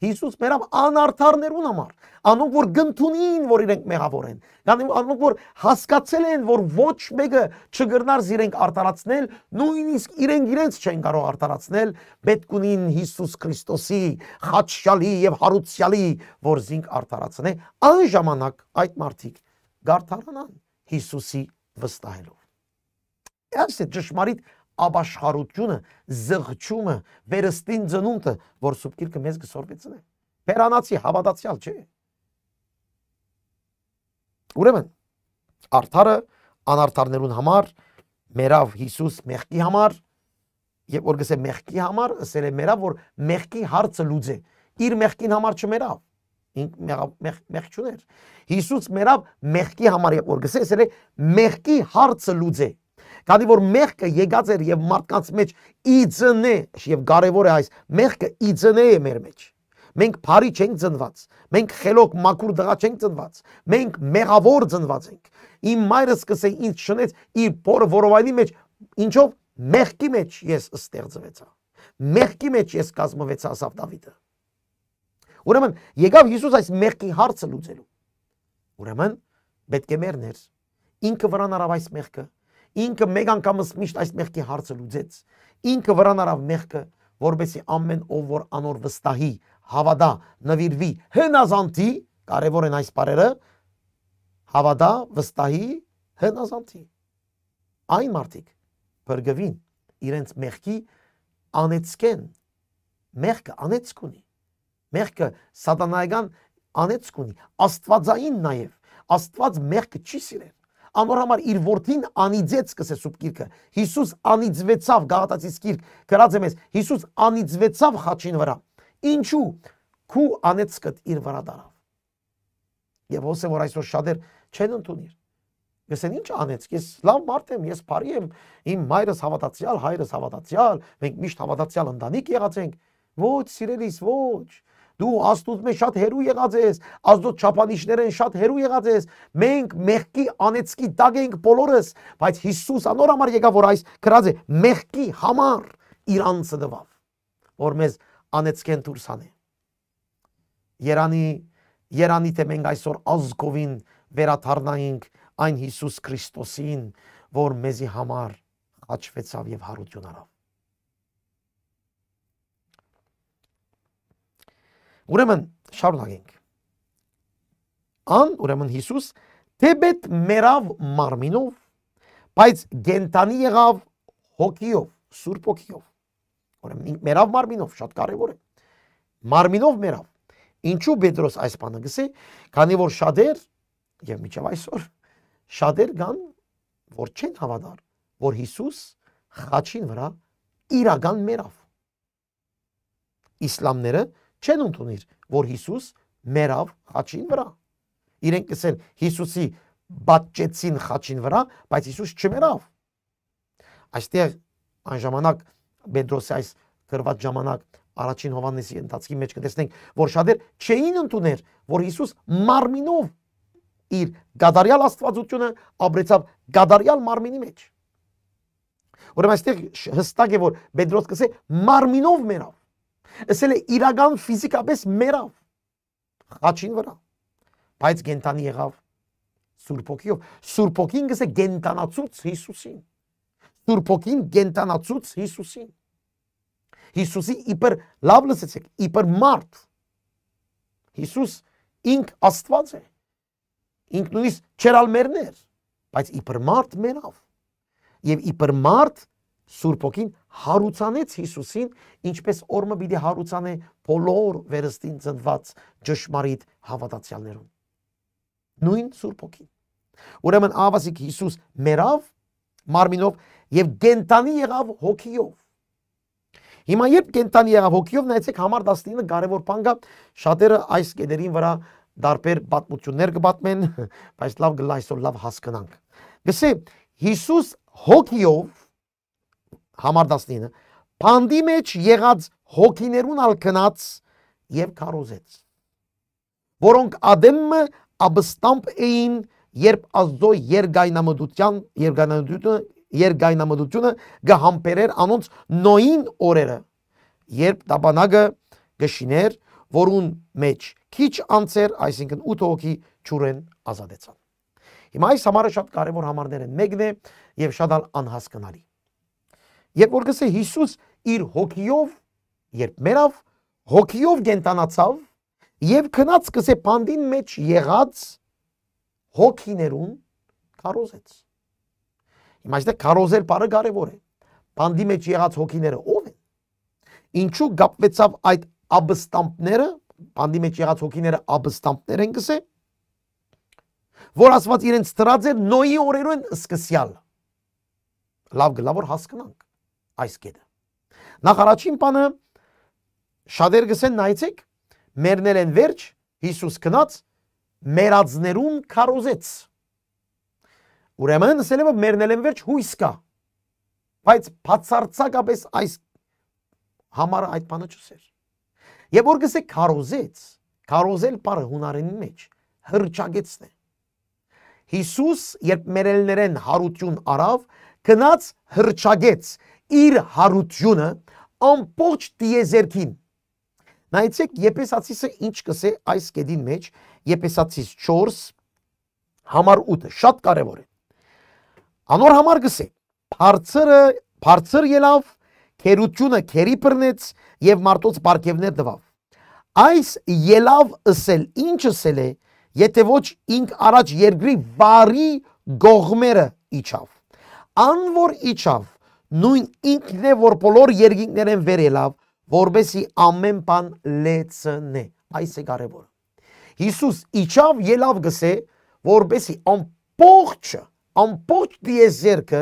Հիսուս մերավ անարդարներուն համար։ Անոնք որ գնդունին, որ իրենք մեղավոր են։ Անոնք որ հասկացել են, որ ոչ մեկը չգրնար իրենք արդարացնել, նույնիսկ իրենց չեն կարող արդարացնել, պետք ունին Հիսուս Քրիստոսի խաչյալի եւ հարուցյալի, որ զինք արդարացնե, այն ժամանակ այդ մարդիկ գարթարանան Հիսուսի վստահելով։ Այս է ճշմարիտ ապաշխարությունը, զղջումը, վերստին ծնունդը, որ Սուրբ Գիրքը մեզ կսորվեցնե։ Բերանացի հավատացյալ չէ։ Ուրեմն արդարը անարդարներուն համար, մերավ Հիսուս մեղքի համար, եւ որ գսե մեղքի համար, ասել է մերավ որ մեղքի հարցը լուծե։ Իր մեղքին համար չմերավ։ Մեղք չուներ։ Հիսուս մերավ մեղքի համար երբ որ գսե, ասել է մեղքի հարցը լուծե։ Քանի որ մեղքը եկած էր եւ մարդկանց մեջ իծնե, եւ կարեւոր է այս մեղքը իծնե է մեր մեջ։ Մենք բարի չենք ծնված, մենք խելոք մաքուր դղա չենք ծնված, մենք մեղավոր ծնված ենք։ Իմ մայրս կսե ինձ շնեց իր փորը որովայնի մեջ, ինչով մեղքի մեջ ես ստեղծվեցա։ Մեղքի մեջ ես կազմվեցա, ասավ Դավիթը։ Ուրեմն եկավ Հիսուս այս մեղքի հարցը լուծելու։ Ուրեմն պետք է մեռներ։ Ինքը վրան արավ այս մեղքը, ինքը մեկ անգամս միշտ այս մեղքի հարցը լուծեց, ինքը վրան արավ մեղքը, որովհետեւ ամեն ով որ անոր վստահի, հավատա, նվիրվի, հնազանդի, կարևոր են այս բառերը, հավատա, վստահի, հնազանդի։ Այն մարդիկ բրգվին իրենց մեղքի անեցկեն, մեղքը անեցք ունի, մեղքը սատանայական անեցք ունի, աստվածային նաև, Աստված մեղքը չի սիրել, անոր համար իր որդին անիծեց կսե սուրբ գիրքը, Հիսուս անիծվեցավ, Գաղատացիս գիրք գրած է մեզ, Հիսուս անիծվեցավ խաչին վրա, ինչու, քու անեցքդ իր վրա դարավ, եւ հոսե որ այսօր շատեր չեն ընդունիր, Գսեն ինչ անեցք, ես լավ մարդ եմ, ես բարի եմ, իմ մայրս հավատացյալ, հայրս հավատացյալ, մենք միշտ հավատացյալ ընտանիք եղած ենք, ոչ սիրելիս, ոչ, դու Աստծուց մեզ շատ հերու եղած ես, Աստծո չափանիշներեն շատ հերու եղած ես, մենք մեղքի անեցքի տակ ենք բոլորս, բայց Հիսուս անոր համար եկավ, որ այս գրած է մեղքի համար իր անձը տվավ, որ մեզ անեցքեն դուրս անե։ Երանի թե մենք այսօր ազգովին վերաթարնայինք այն Հիսուս Քրիստոսին, որ մեզի համար խաչվեցավ եւ հարություն արավ։ Ուրեմն շարունակենք։ Ուրեմն Հիսուս թեպետ մեռավ մարմինով, բայց գենտանի եղավ հոգիով, Սուրբ հոգիով։ Ուրեմն մեռավ մարմինով, շատ կարևոր է։ Մարմինով մեռավ։ Ինչու Պետրոս այս բանը գսե, քանի որ շատեր եւ միջև այսօր շատեր կան, որ չեն հավատար, որ Հիսուս խաչին վրա իրական մեռավ։ Իսլամները չեն ընդունիր, որ Հիսուս մեռավ խաչին վրա։ Իրենք կսեն Հիսուսի բացեցին խաչին վրա, բայց Հիսուս չմեռավ։ Այստեղ այն ժամանակ Պետրոսի այս գրված ժամանակ առաջին Հովհաննեսի ընթացքի մեջ կտեսնենք, որ շատեր չէին ընդուներ, որ Հիսուս մարմինով իր գադարյալ աստվածությունը ապրեցավ գադարյալ մարմինի մեջ։ Ուրեմն այստեղ հստակ է, որ Պետրոս կսե մարմինով մեռավ։ Ասել է իրական ֆիզիկապես մեռավ խաչին վրա, բայց գենտանի եղավ Սուրբ Հոգիով։ Սուրբ Հոգին գսե գենտանացուց Հիսուսին։ Սուրբ Հոգին գենտանացուց Հիսուսին։ Հիսուսի իբր լավ լսեցեք, իբր մարդ։ Հիսուս ինք Աստված է։ Ինք նույնիսկ չերալ մերներ, բայց իբր մարդ մեռավ։ Եվ իբր մարդ Սուրբ Հոգին հարուցանեց Հիսուսին, ինչպես օրը պիտի հարուցանե բոլոր վերստին ծնված ճշմարիտ հավատացյալներուն։ Նույն Սուրբ Հոգին։ Ուրեմն ավասիկ Հիսուս մեռավ մարմինով եւ գենտանի եղավ հոգիով։ Հիմա երբ կենտանի եղավ հոգիով, նայեցեք համար 19 կարևոր բան կա, շատերը այս կետերին վրա դարբեր պատմություններ կպատմեն, բայց լավ գլա այսօր լավ հասկանանք։ Գսե Հիսուս հոգիով համար 19 բանդի մեջ եղած հոգիներուն ալ քնած եւ քարոզեց, որոնք ադեմը աբստամփ էին, երբ Աստծո երգայնամդությունը գահամբերեր անոնց նոյին օրերը, երբ տաբանագը գշիներ, որուն մեջ քիչ անցեր, այսինքն 8 հոգի ճուրեն ազատեցան։ Հիմա այս համարը շատ կարևոր համարներ են, մեկն է եւ շատ անհասկանալի։ Երբ որ գսե Հիսուս իր հոգիով, երբ մեռավ, հոգիով գենտանացավ եւ քնած գսե բանդին մեջ եղած հոգիներուն քարոզեց։ Հիմա այստեղ քարոզել բառը կարևոր է։ Բանդի մեջ եղած հոգիները ով են։ Ինչու գապվեցավ այդ աբստամփները, բանդի մեջ եղած հոգիները աբստամփներ են գսե, որ Աստված իրենց դրած էր Նոյի օրերուն սկսյալ։ Լավ գլա որ հասկանանք այս կետը։ Նախ առաջին բանը շատեր գսեն նայեցեք, մերնել են վերջ, Հիսուս քնած մերածներուն քարոզեց։ Ուրեմն ասել է մերնել են վերջ հույս կա, բայց բացարձակապես այս համարը այդ բանը չսեր։ Եվ որ գսե քարոզեց, քարոզել բառը հունարենի մեջ հրճագեցն է։ Հիսուս երբ մերելներեն հարություն արավ, գնաց հրճագեց իր հարությունը ամբողջ տիեզերքին։ Նայեցեք Եփեսացիսը ինչ կսե այս կետին մեջ, Եփեսացիս 4 համար 8-ը շատ կարևոր է։ Անոր համար գսե բարձր ելավ, քերությունը քերի բռնեց եւ մարդոց բարգևներ տվավ։ Այս ելավ ըսել ինչ ըսել է, եթե ոչ ինք առաջ երկրի վարի գողմերը իջավ։ Ան որ իջավ, նույն ինքն է որ բոլոր երկինքներեն վեր ելավ, որբեսի ամեն բան լեցնե։ Այս է կարևորը։ Հիսուս իջավ ելավ գսե, որբեսի ամբողջ դիեզերքը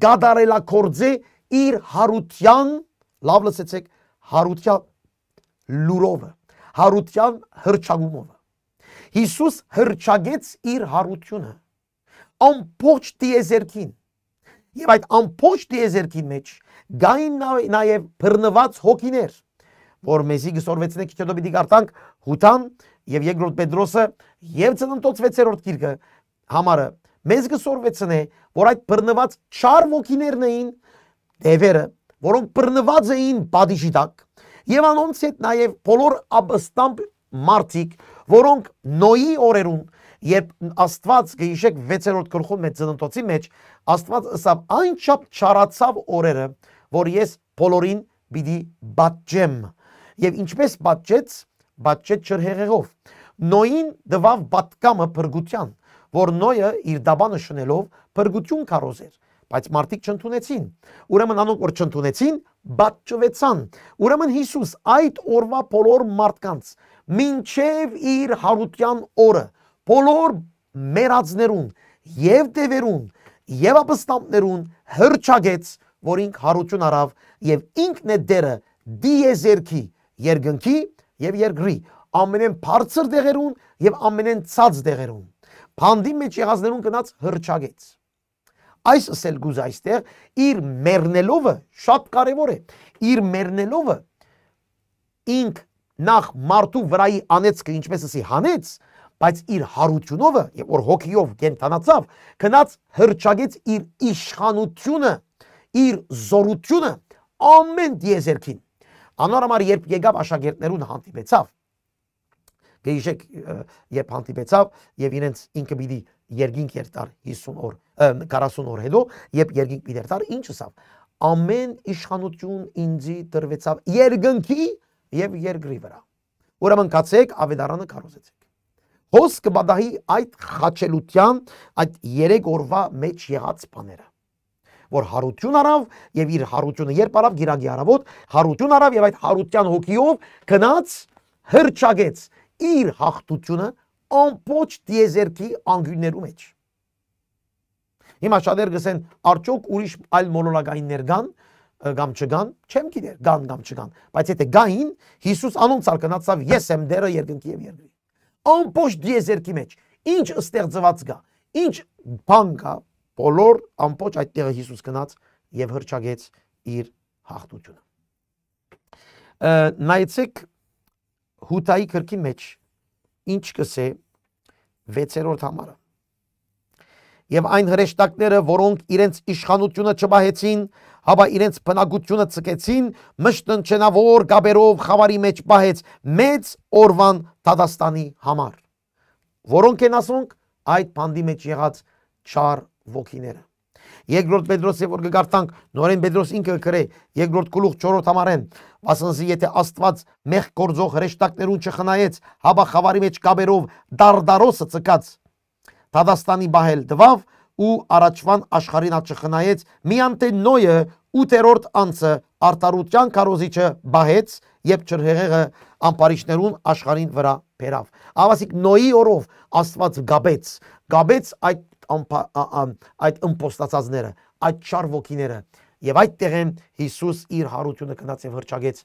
գադարելակորձե իր հարության, լավ լսեցեք, հարության լուրովը, հարության հրճագումովը։ Հիսուս հրճագեց իր հարությունը ամբողջ դիեզերքին։ Եվ այդ ամբողջ դիեզերքին մեջ գային նաև բռնված հոգիներ, որ մեզի գսորվեցնեք քիչ հետո պիտի կարդանք Հութան եւ Երկրորդ Պետրոսը եւ Ծննդոց 6-րդ գիրքը համարը մեզ գսորվեցնե, որ այդ բռնված չար հոգիներն էին դևերը, որոնք բռնված էին բադիժի տակ, եւ անոնց հետ նաեւ բոլոր աբստամբ մարդիկ, որոնք Նոյի օրերուն, երբ Աստված գիշեք 6-րդ գլխում մեջ Ծննդոցի մեջ, Աստված ըսավ այնչափ չարացավ օրերը, որ ես բոլորին պիտի բաճեմ։ Եվ ինչպես բաճեց ջրհեղեղով։ Նոյին դվավ պատկամը փրկության, որ Նոյը իր դաբանը շնելով փրկություն կարոզեր, բայց մարդիկ չընդունեցին։ Ուրեմն անոնք որ չընդունեցին, բաճվեցան։ Ուրեմն Հիսուս այդ օրվա բոլոր մարդկանց մինչև իր հարության օրը բոլոր մերածներուն եւ դևերուն եւ ապստամբներուն հրճագեց, որ ինք հարություն արավ եւ ինքն է դերը դիեզերքի, երկնքի եւ երկրի, ամենեն բարձր դեղերուն եւ ամենեն ցած դեղերուն։ Փանդի մեջ եղածներուն գնաց հրճագեց։ Այս ասել գուզ այստեղ իր մեռնելովը շատ կարևոր է։ Իր մեռնելովը ինք նախ մարդու վրայի անեցքը ինչպես ասի հանեց, բայց իր հարությունովը, եւ որ հոգիով կենթանացավ, գնաց հրճագեց իր իշխանությունը, իր զորությունը ամեն դիեզերքին։ Անորոմար երբ եկավ աշակերտներուն հանդիպեցավ, գեիշեք երբ հանդիպեցավ եւ իրենց ինքը պիտի երկինք երտար 50 օր 40 օր հետո, երբ երկինք պիտի երտար, ինչ ասավ, ամեն իշխանություն ինձի տրվեցավ երկնքի եւ երկրի վրա։ Ուրեմն կացեք ավետարանը կարոզեցեք։ Հոսքը բադահի այդ խաչելության, այդ 3 օրվա մեջ եղած բաները, որ հարություն արավ եւ իր հարությունը երբ արավ գիրագի արավոտ, հարություն արավ եւ այդ հարության հոգիով գնաց հրճագեց իր հաղթությունը ամբողջ դիեզերքի անգյուններու մեջ։ Հիմա շատեր գսեն արդյոք ուրիշ այլ մոլորակայիններ կան կամ չկան, չեմ գիտեր, կան կամ չկան, բայց եթե գային, Հիսուս անոնց արկնացավ ես եմ դերը երկնքի եւ երկրի։ Ամբողջ դիեզերքի մեջ ինչ ստեղծված կա, ինչ բան կա, բոլոր ամբողջ այդտեղը Հիսուս գնաց եւ հրճագեց իր հաղթությունը։ Նայեցեք Հութայի գրքի մեջ ինչ կսե 6-րդ համարը։ Եվ այն հրեշտակները, որոնք իրենց իշխանությունը չբահեցին, հապա իրենց բնակությունը ցկեցին, մշտնչենավոր գաբերով խավարի մեջ բահեց մեծ օրվան դադաստանի համար։ Որոնք են ասոնք այդ բանդի մեջ եղած չար ոգիները։ Երկրորդ Պետրոսը որ գարտանք, նորեն Պետրոս ինքը գրե, երկրորդ գլուխ 4-րդ համարեն, ասենսի եթե Աստված մեղ գործող հրեշտակներուն չխնայեց, հապա խավարի մեջ գաբերով դարդարոսը ցկած դադաստանի բահել դվավ ու առաջվան աշխարհին չխնայեց, միանտե Նոյը 8-րդ անձը արտարության կարոզիչը բահեց եւ ջրհեղեղը ամպարիչներուն աշխարհին վրա բերավ։ Ավասիկ Նոյի օրով Աստված գաբեց այդ ըմպոստացածները, այդ չար ոգիները եւ այդտեղեն Հիսուս իր հարությունը գնաց եւ հրճագեց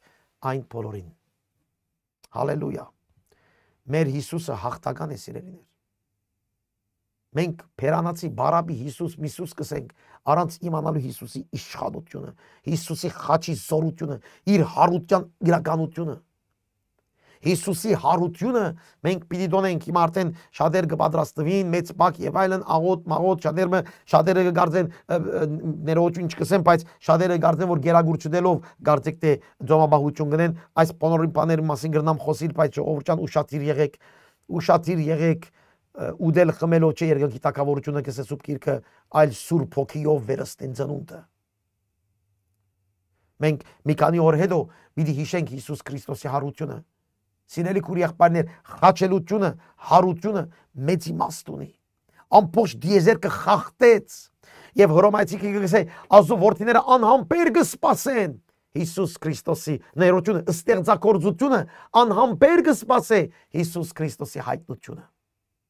այն բոլորին։ Հալելույա։ Մեր Հիսուսը հաղթական է, սիրելիներ։ Մենք փերանացի բարաբի Հիսուս կսենք առանց իմանալու Հիսուսի իշխանությունը, Հիսուսի խաչի զորությունը, իր հարության իրականությունը։ Հիսուսի հարությունը մենք պիտի դոնենք, հիմա արդեն շատեր կպատրաստվին, մեծ բակ եւ այլն, աղոտ, մաղոտ, շատերը կգարձեն ներողություն չկսեն, բայց շատերը կգարձեն, որ գերագուր չդելով գարձեք թե ձոմաբահություն գնեն, այս բոլորի բաների մասին գրնամ խոսիլ, բայց ժողովուրդ ջան ուշադիր եղեք, ուդել խմելով չէ երկնքի տակավորությունը կսե սուրբ գիրքը, այլ սուրբ հոգիով վերստեն ծնունդը։ Մենք մի քանի օր հետո պիտի հիշենք Հիսուս Քրիստոսի հարությունը։ Սիրելի քույր եղբայրներ, խաչելությունը, հարությունը մեծ իմաստ ունի։ Ամբողջ դիեզերքը խախտեց եւ Հռոմայացի կգսե ազո որդիները անհամբեր կսպասեն Հիսուս Քրիստոսի ներողությունը, ստեղծագործությունը անհամբեր կսպասե Հիսուս Քրիստոսի հայտնությունը։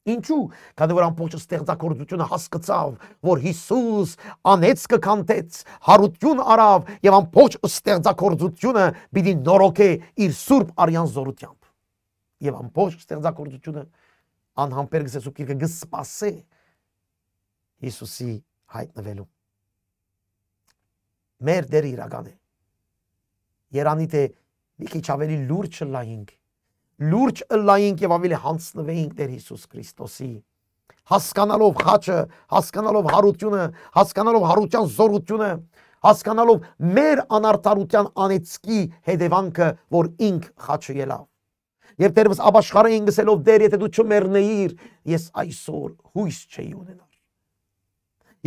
Ինչու՞, քանի որ ամբողջ ստեղծագործությունը հասկացավ, որ Հիսուս անեց կքանթեց, հարություն արավ եւ ամբողջ ստեղծագործությունը պիտի նորոգե իր սուրբ արյան զորությամբ։ Եվ ամբողջ ստեղծագործությունը անհամբեր գսե սուրբ գիրքը կսպասե Հիսուսի հայտնվելու։ Մեր դեր իրական է։ Երանի թե մի քիչ ավելի լուրջ լայինք եւ ավելի հանցնվեինք Տեր Հիսուս Քրիստոսի, հասկանալով խաչը, հասկանալով հարությունը, հասկանալով հարության զորությունը, հասկանալով մեր անարդարության անեծքի հետևանքը, որ ինք խաչը ելավ։ Եվ Տերս ապաշխարը ինգսելով Տեր, եթե դու չմեռնեիր, ես այսօր հույս չէի ունենալ։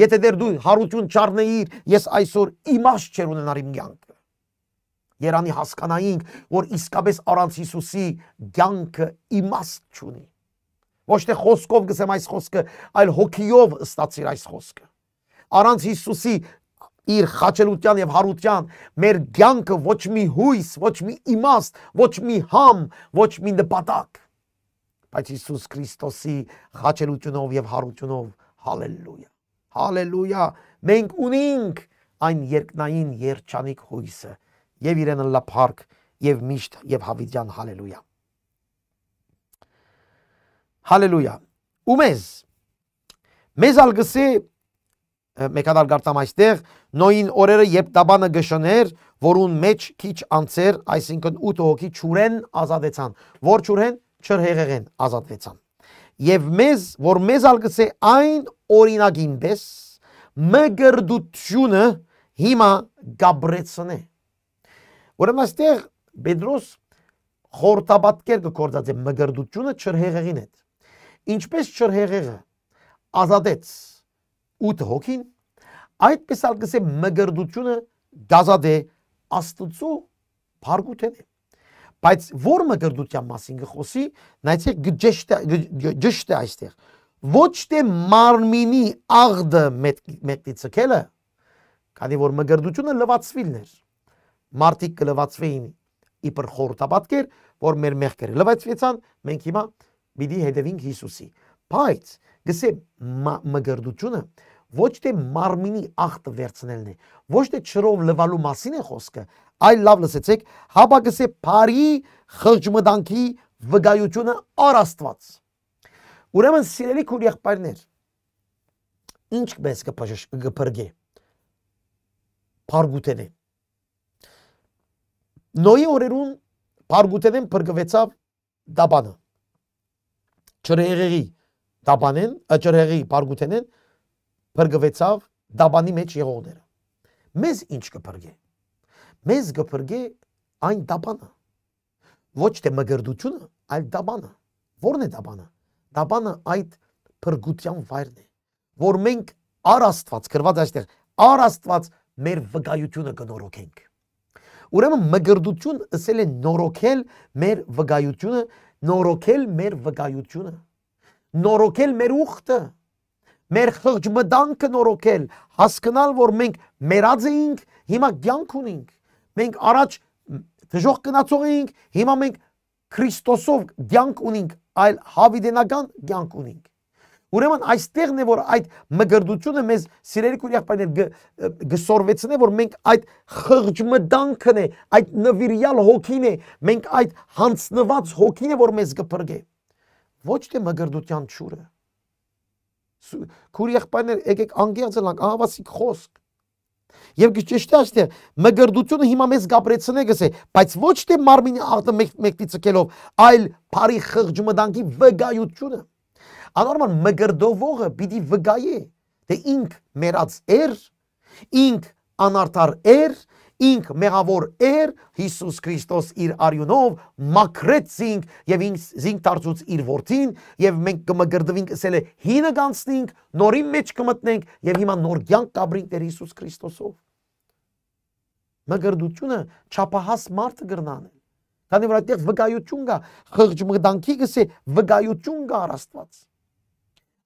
Եթե Տեր դու հարություն չառնեիր, ես այսօր իմաստ չեր ունենար իմ կյանքը։ Երանի հասկանայինք, որ իսկապես առանց Հիսուսի կյանքը իմաստ չունի։ Ոչ թե խոսքով գսեմ այս խոսքը, այլ հոգիով ստացիր այս խոսքը։ Առանց Հիսուսի իր խաչելության եւ հարության մեր կյանքը ոչ մի հույս, ոչ մի իմաստ, ոչ մի համ, ոչ մի նպատակ։ Բայց Հիսուս Քրիստոսի խաչելությունով եւ հարությունով, հալելույա, հալելույա, մենք ունենք այն երկնային երջանիկ հույսը եւ իրեն լափարք եւ միշտ եւ հավիտյան, հալելույա։ Հալելույա։ Ու մեզ ալգսի մեկադալ գարտամ այստեղ նոյին օրերը երբ տաբանը գշներ, որուն մեջ քիչ անցեր, այսինքն 8 հոգի ճուրեն ազատեցան, որ ճուրեն չրհեղեղեն ազատվեցան։ Եվ որ մեզ ալգսի այն օրինագին պես մգրդությունը հիմա գաբրեցնե։ Ուրեմն այստեղ Պետրոս խորտաբատկեր կգործած է մգրդությունը չրհեղեղին հետ։ Ինչպես չրհեղեղը ազատեց 8 հոգին, այդպես ալգսե մգրդությունը գազադե Աստծո բարգութեն է։ Բայց որ մգրդության մասին կխոսի, նայեցեք ջշտե այստեղ։ Ոչ թե մարմինի աղդը մեկնի ցկելը, քանի որ մգրդությունը լվացվիլն էր։ Մարդիկ կլվացվեին իբր խորտաբատկեր, որ մեր մեղքերը լվացվեցան, մենք հիմա պիտի հետևենք Հիսուսի։ Բայց գսե մգրդությունը ոչ թե մարմինի աղտը վերցնելն է, ոչ թե չրով լվալու մասին է խոսքը, այլ լավ լսեցեք, հապա գսե բարի խղճմտանքի վկայությունը առ Աստված։ Ուրեմն սիրելի քույր եղբայրներ, ինչպես կփրկե բարգութենը։ Նոյի օրերուն բարգութենեն փրկվեցավ դաբանը։ Չրհեղեղի դաբանեն, չրհեղեղի բարգութենեն փրկվեցավ դաբանի մեջ եղողները։ Մեզ ինչ կփրկե։ Մեզ կփրկե այն դաբանը։ Ոչ թե մգրդությունը, այլ դաբանը։ Որն է դաբանը։ Դաբանը այդ փրկության վայրն է, որ մենք առ Աստված գրված այստեղ, առ Աստված մեր վկայությունը կնորոգենք։ Ուրեմն մգրդություն ասել է նորոգել մեր վկայությունը, նորոգել մեր վկայությունը, նորոգել մեր ուխտը, մեր խղճմտանքը նորոգել, հասկանալ, որ մենք մեռած էինք, հիմա կյանք ունենք, մենք առաջ դժոխք գնացող էինք, հիմա մենք Քրիստոսով կյանք ունենք, այլ հավիտենական կյանք ունենք։ Ուրեմն այստեղն է, որ այդ մգրդությունը մեզ սիրելի քույր եղբայրներ գսորվեցնե, որ մենք այդ խղճմտանքն է, այդ նվիրյալ հոգին է, մենք այդ հանցնված հոգին է, որ մեզ կփրկե։ Ոչ թե մգրդության ճուրը։ Քույր եղբայրներ, եկեք անգերձ ելանք, ահավասիկ խոսք։ Եվ գճեշտի այստեղ մգրդությունը հիմա մեզ գաբրեցնե գսե, բայց ոչ թե մարմինի աղտը մեկտի ցկելով, այլ բարի խղճմտանքի վկայությունը։ Անորման մգրդովողը պիտի վկայե, թե ինք մեռած էր, ինք անարդար էր, ինք մեղավոր էր, Հիսուս Քրիստոս իր արյունով մաքրեց զինք եւ զինք դարձուց իր որդին եւ մենք կմգրդվենք ասել է հինը կանցնենք, նորի մեջ կմտնենք եւ հիմա նոր կյանք կաբրենք Տեր Հիսուս Քրիստոսով։ Մգրդությունը չափահաս մարդը գրնան է։ Քանի որ այդտեղ վկայություն կա, խղճմղդանքի գսե վկայություն կա Աստված։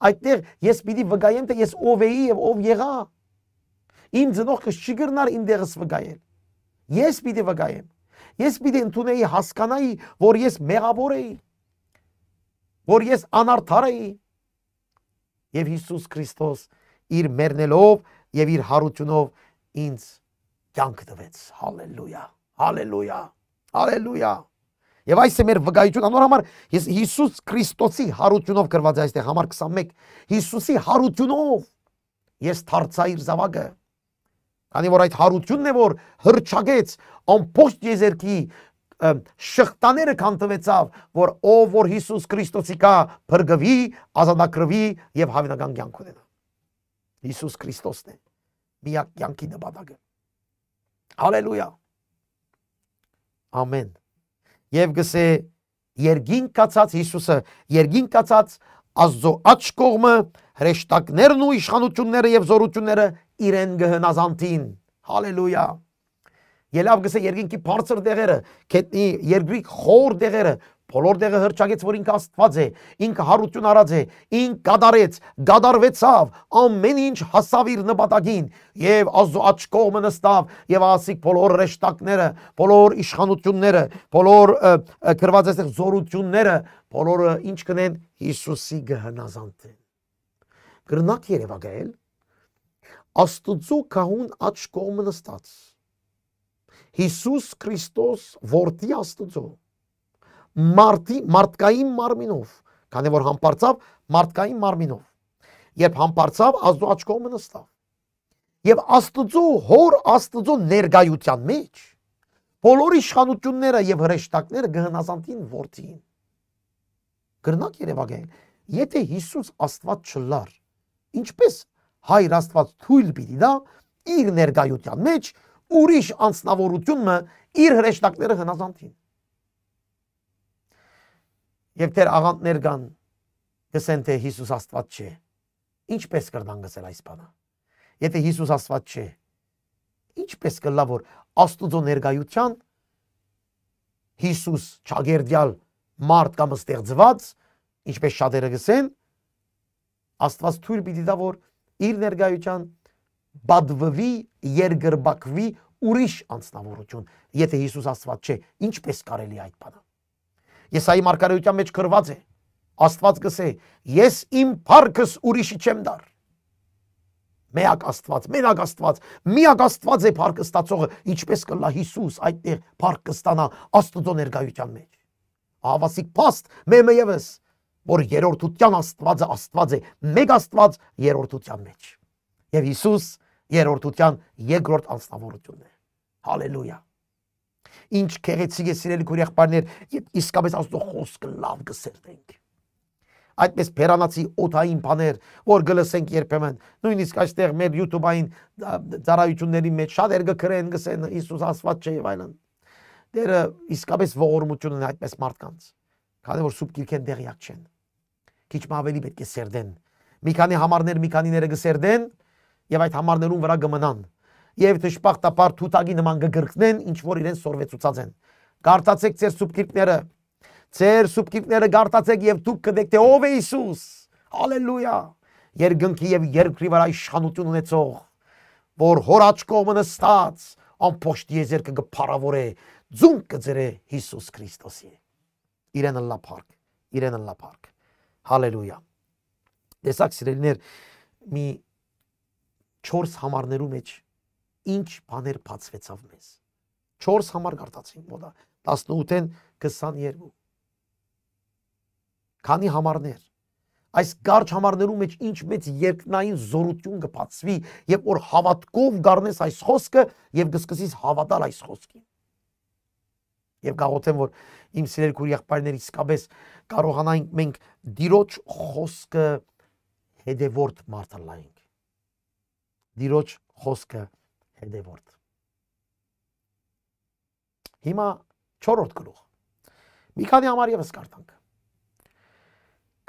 Այդտեղ ես պիտի վկայեմ, թե ես ով էի եւ ով եղա։ Իմ ծնողքս չի գրնար իմ դեղս վկայել։ Ես պիտի վկայեմ։ Ես պիտի ընդունեի, հասկանայի, որ ես մեղավոր էի, որ ես անարդար էի։ Եվ Հիսուս Քրիստոս իր մեռնելով եւ իր հարությունով ինձ կյանք տվեց։ Հալելույա, հալելույա, հալելույա։ Եվ այս է մեր վկայությունը, անոր համար ես Հիսուս Քրիստոսի հարությունով գրված է այստեղ համար 21, Հիսուսի հարությունով ես դարձա իր զավակը։ Քանի որ այդ հարությունն է, որ հրճագեց ամբողջ եզերքի շղթաները կանտվեցավ, որ ով որ Հիսուս Քրիստոսի կա փրկվի, ազատագրվի եւ հավիտենական կյանք ունենա։ Հիսուս Քրիստոսն է միակ կյանքի նպատակը։ Հալելույա։ Ամեն։ Եվ գսե երգին կացած Հիսուսը, երգին կացած Աստծո աչ կողմը, հրեշտակներն ու իշխանությունները եւ զորությունները իրեն գհնազանդին։ Հալելույա։ Ելավ գսե երգինքի բարձր դեղերը, քետնի երկրի խոր դեղերը, բոլոր դեղը հրճագեց, որ ինքը Աստված է, ինքը հարություն արած է, ինք կատարեց, կատարվեցավ, ամեն ինչ հասավ իր նպատակին, եւ Աստծո աչ կողմը նստավ, եւ ասիկ բոլոր հրեշտակները, բոլոր իշխանությունները, բոլոր գրված այստեղ զորությունները, բոլորը ինչ կնեն Հիսուսի գհնազանդեն։ Գրնակ երևակայել Աստծո քահուն աչ կողմը նստած Հիսուս Քրիստոս որդի Աստծո մարդկային մարմինով, քանի որ համբարձավ մարդկային մարմինով, երբ համբարձավ Աստծո աչ կողմը նստավ, եւ Աստծո հոր Աստծո ներկայության մեջ բոլոր իշխանությունները եւ հրեշտակները գհնազանդին որդին։ Գրնակ երևակայել, եթե Հիսուս Աստված չլար, ինչպես Հայր Աստված թույլ պիտի դա իր ներկայության մեջ ուրիշ անձնավորությունը իր հրեշտակները հնազանդին։ Եվ թեր աղանդներ կան գսեն թե Հիսուս Աստված չէ, ինչպես կրնան գսել այս բանը։ Եթե Հիսուս Աստված չէ, ինչպես կլա որ Աստուծո ներկայության Հիսուս ճագերդյալ մարդ կամ ստեղծված, ինչպես շատերը գսեն, Աստված թույլ պիտի դա որ իր ներկայության բադվվի, երգրբակվի ուրիշ անձնավորություն, եթե Հիսուս Աստված չէ, ինչպես կարելի այդ բանը։ Եսայի մարգարեության մեջ գրված է, Աստված գսե, ես իմ փառքս ուրիշի չեմ դար։ Միակ Աստված, մենակ Աստված, միակ Աստված է փառքը ստացողը, ինչպես կլա Հիսուս այդտեղ փառքը ստանա Աստծո ներկայության մեջ։ Ավասիկ փաստ մեմը եւս, որ երրորդության Աստված է, մեկ Աստված երրորդության մեջ։ Եվ Հիսուս երրորդության երկրորդ անձնավորությունն է։ Հալելույա։ Ինչ քեղեցիկ է սիրելի քուրիախբարներ, եւ իսկապես Աստծո խոսքը լավ կսերտենք։ Այդպես բերանացի օթային բաներ, որ գլսենք երբեմն, նույնիսկ այստեղ մեր YouTube-ային ծառայությունների մեջ շատեր գքրեն, գսեն Հիսուս Աստված չէ եւ այլն։ Դերը իսկապես ողորմություն ունի այդպես մարդկանց, քանի որ սուրբ գիրքեն դեղյակ չեն։ Քիչ ավելի պետք է սերդեն։ Մի քանի համարներ, մի քանիները գսերդեն եւ այդ համարներուն վրա կմնան։ Եվ դժբախտաբար թութակի նման կգրկնեն, ինչ որ իրեն սորվեցուցած են։ Գարտացեք ձեր սուրբ գիրքները։ Ձեր սուրբ գիրքները գարտացեք եւ դուք կդեք թե ով է Հիսուս։ Հալելույա։ Երկնքի եւ երկրի վրա իշխանություն ունեցող, որ հոր աչ կողմը նստած, ամբողջ եզերքը կփառավորե, ձուն կձրե Հիսուս Քրիստոսի։ Իրեն լա փառք, իրեն լա փառք։ Հալելույա։ Տեսակ սիրելիներ, մի 4 համարներու մեջ ինչ բաներ բացվեցավ մեզ։ 4 համար գարտացին մոդա 18-ին 22։ Քանի համարներ։ Այս կարճ համարներու մեջ ինչ մեծ երկնային զորություն կբացվի, երբ որ հավատքով գառնես այս խոսքը եւ կսկսես հավատալ այս խոսքին։ Եվ գաղութեմ որ իմ սիրելի քուրիախբարներ իսկապես կարողանանք մենք Տիրոջ խոսքը հետևորդ մարդալայինք։ Տիրոջ խոսքը հետևորդ։ Հիմա 4-րդ գլուխ։ Մի քանի համար եւս կարդանք։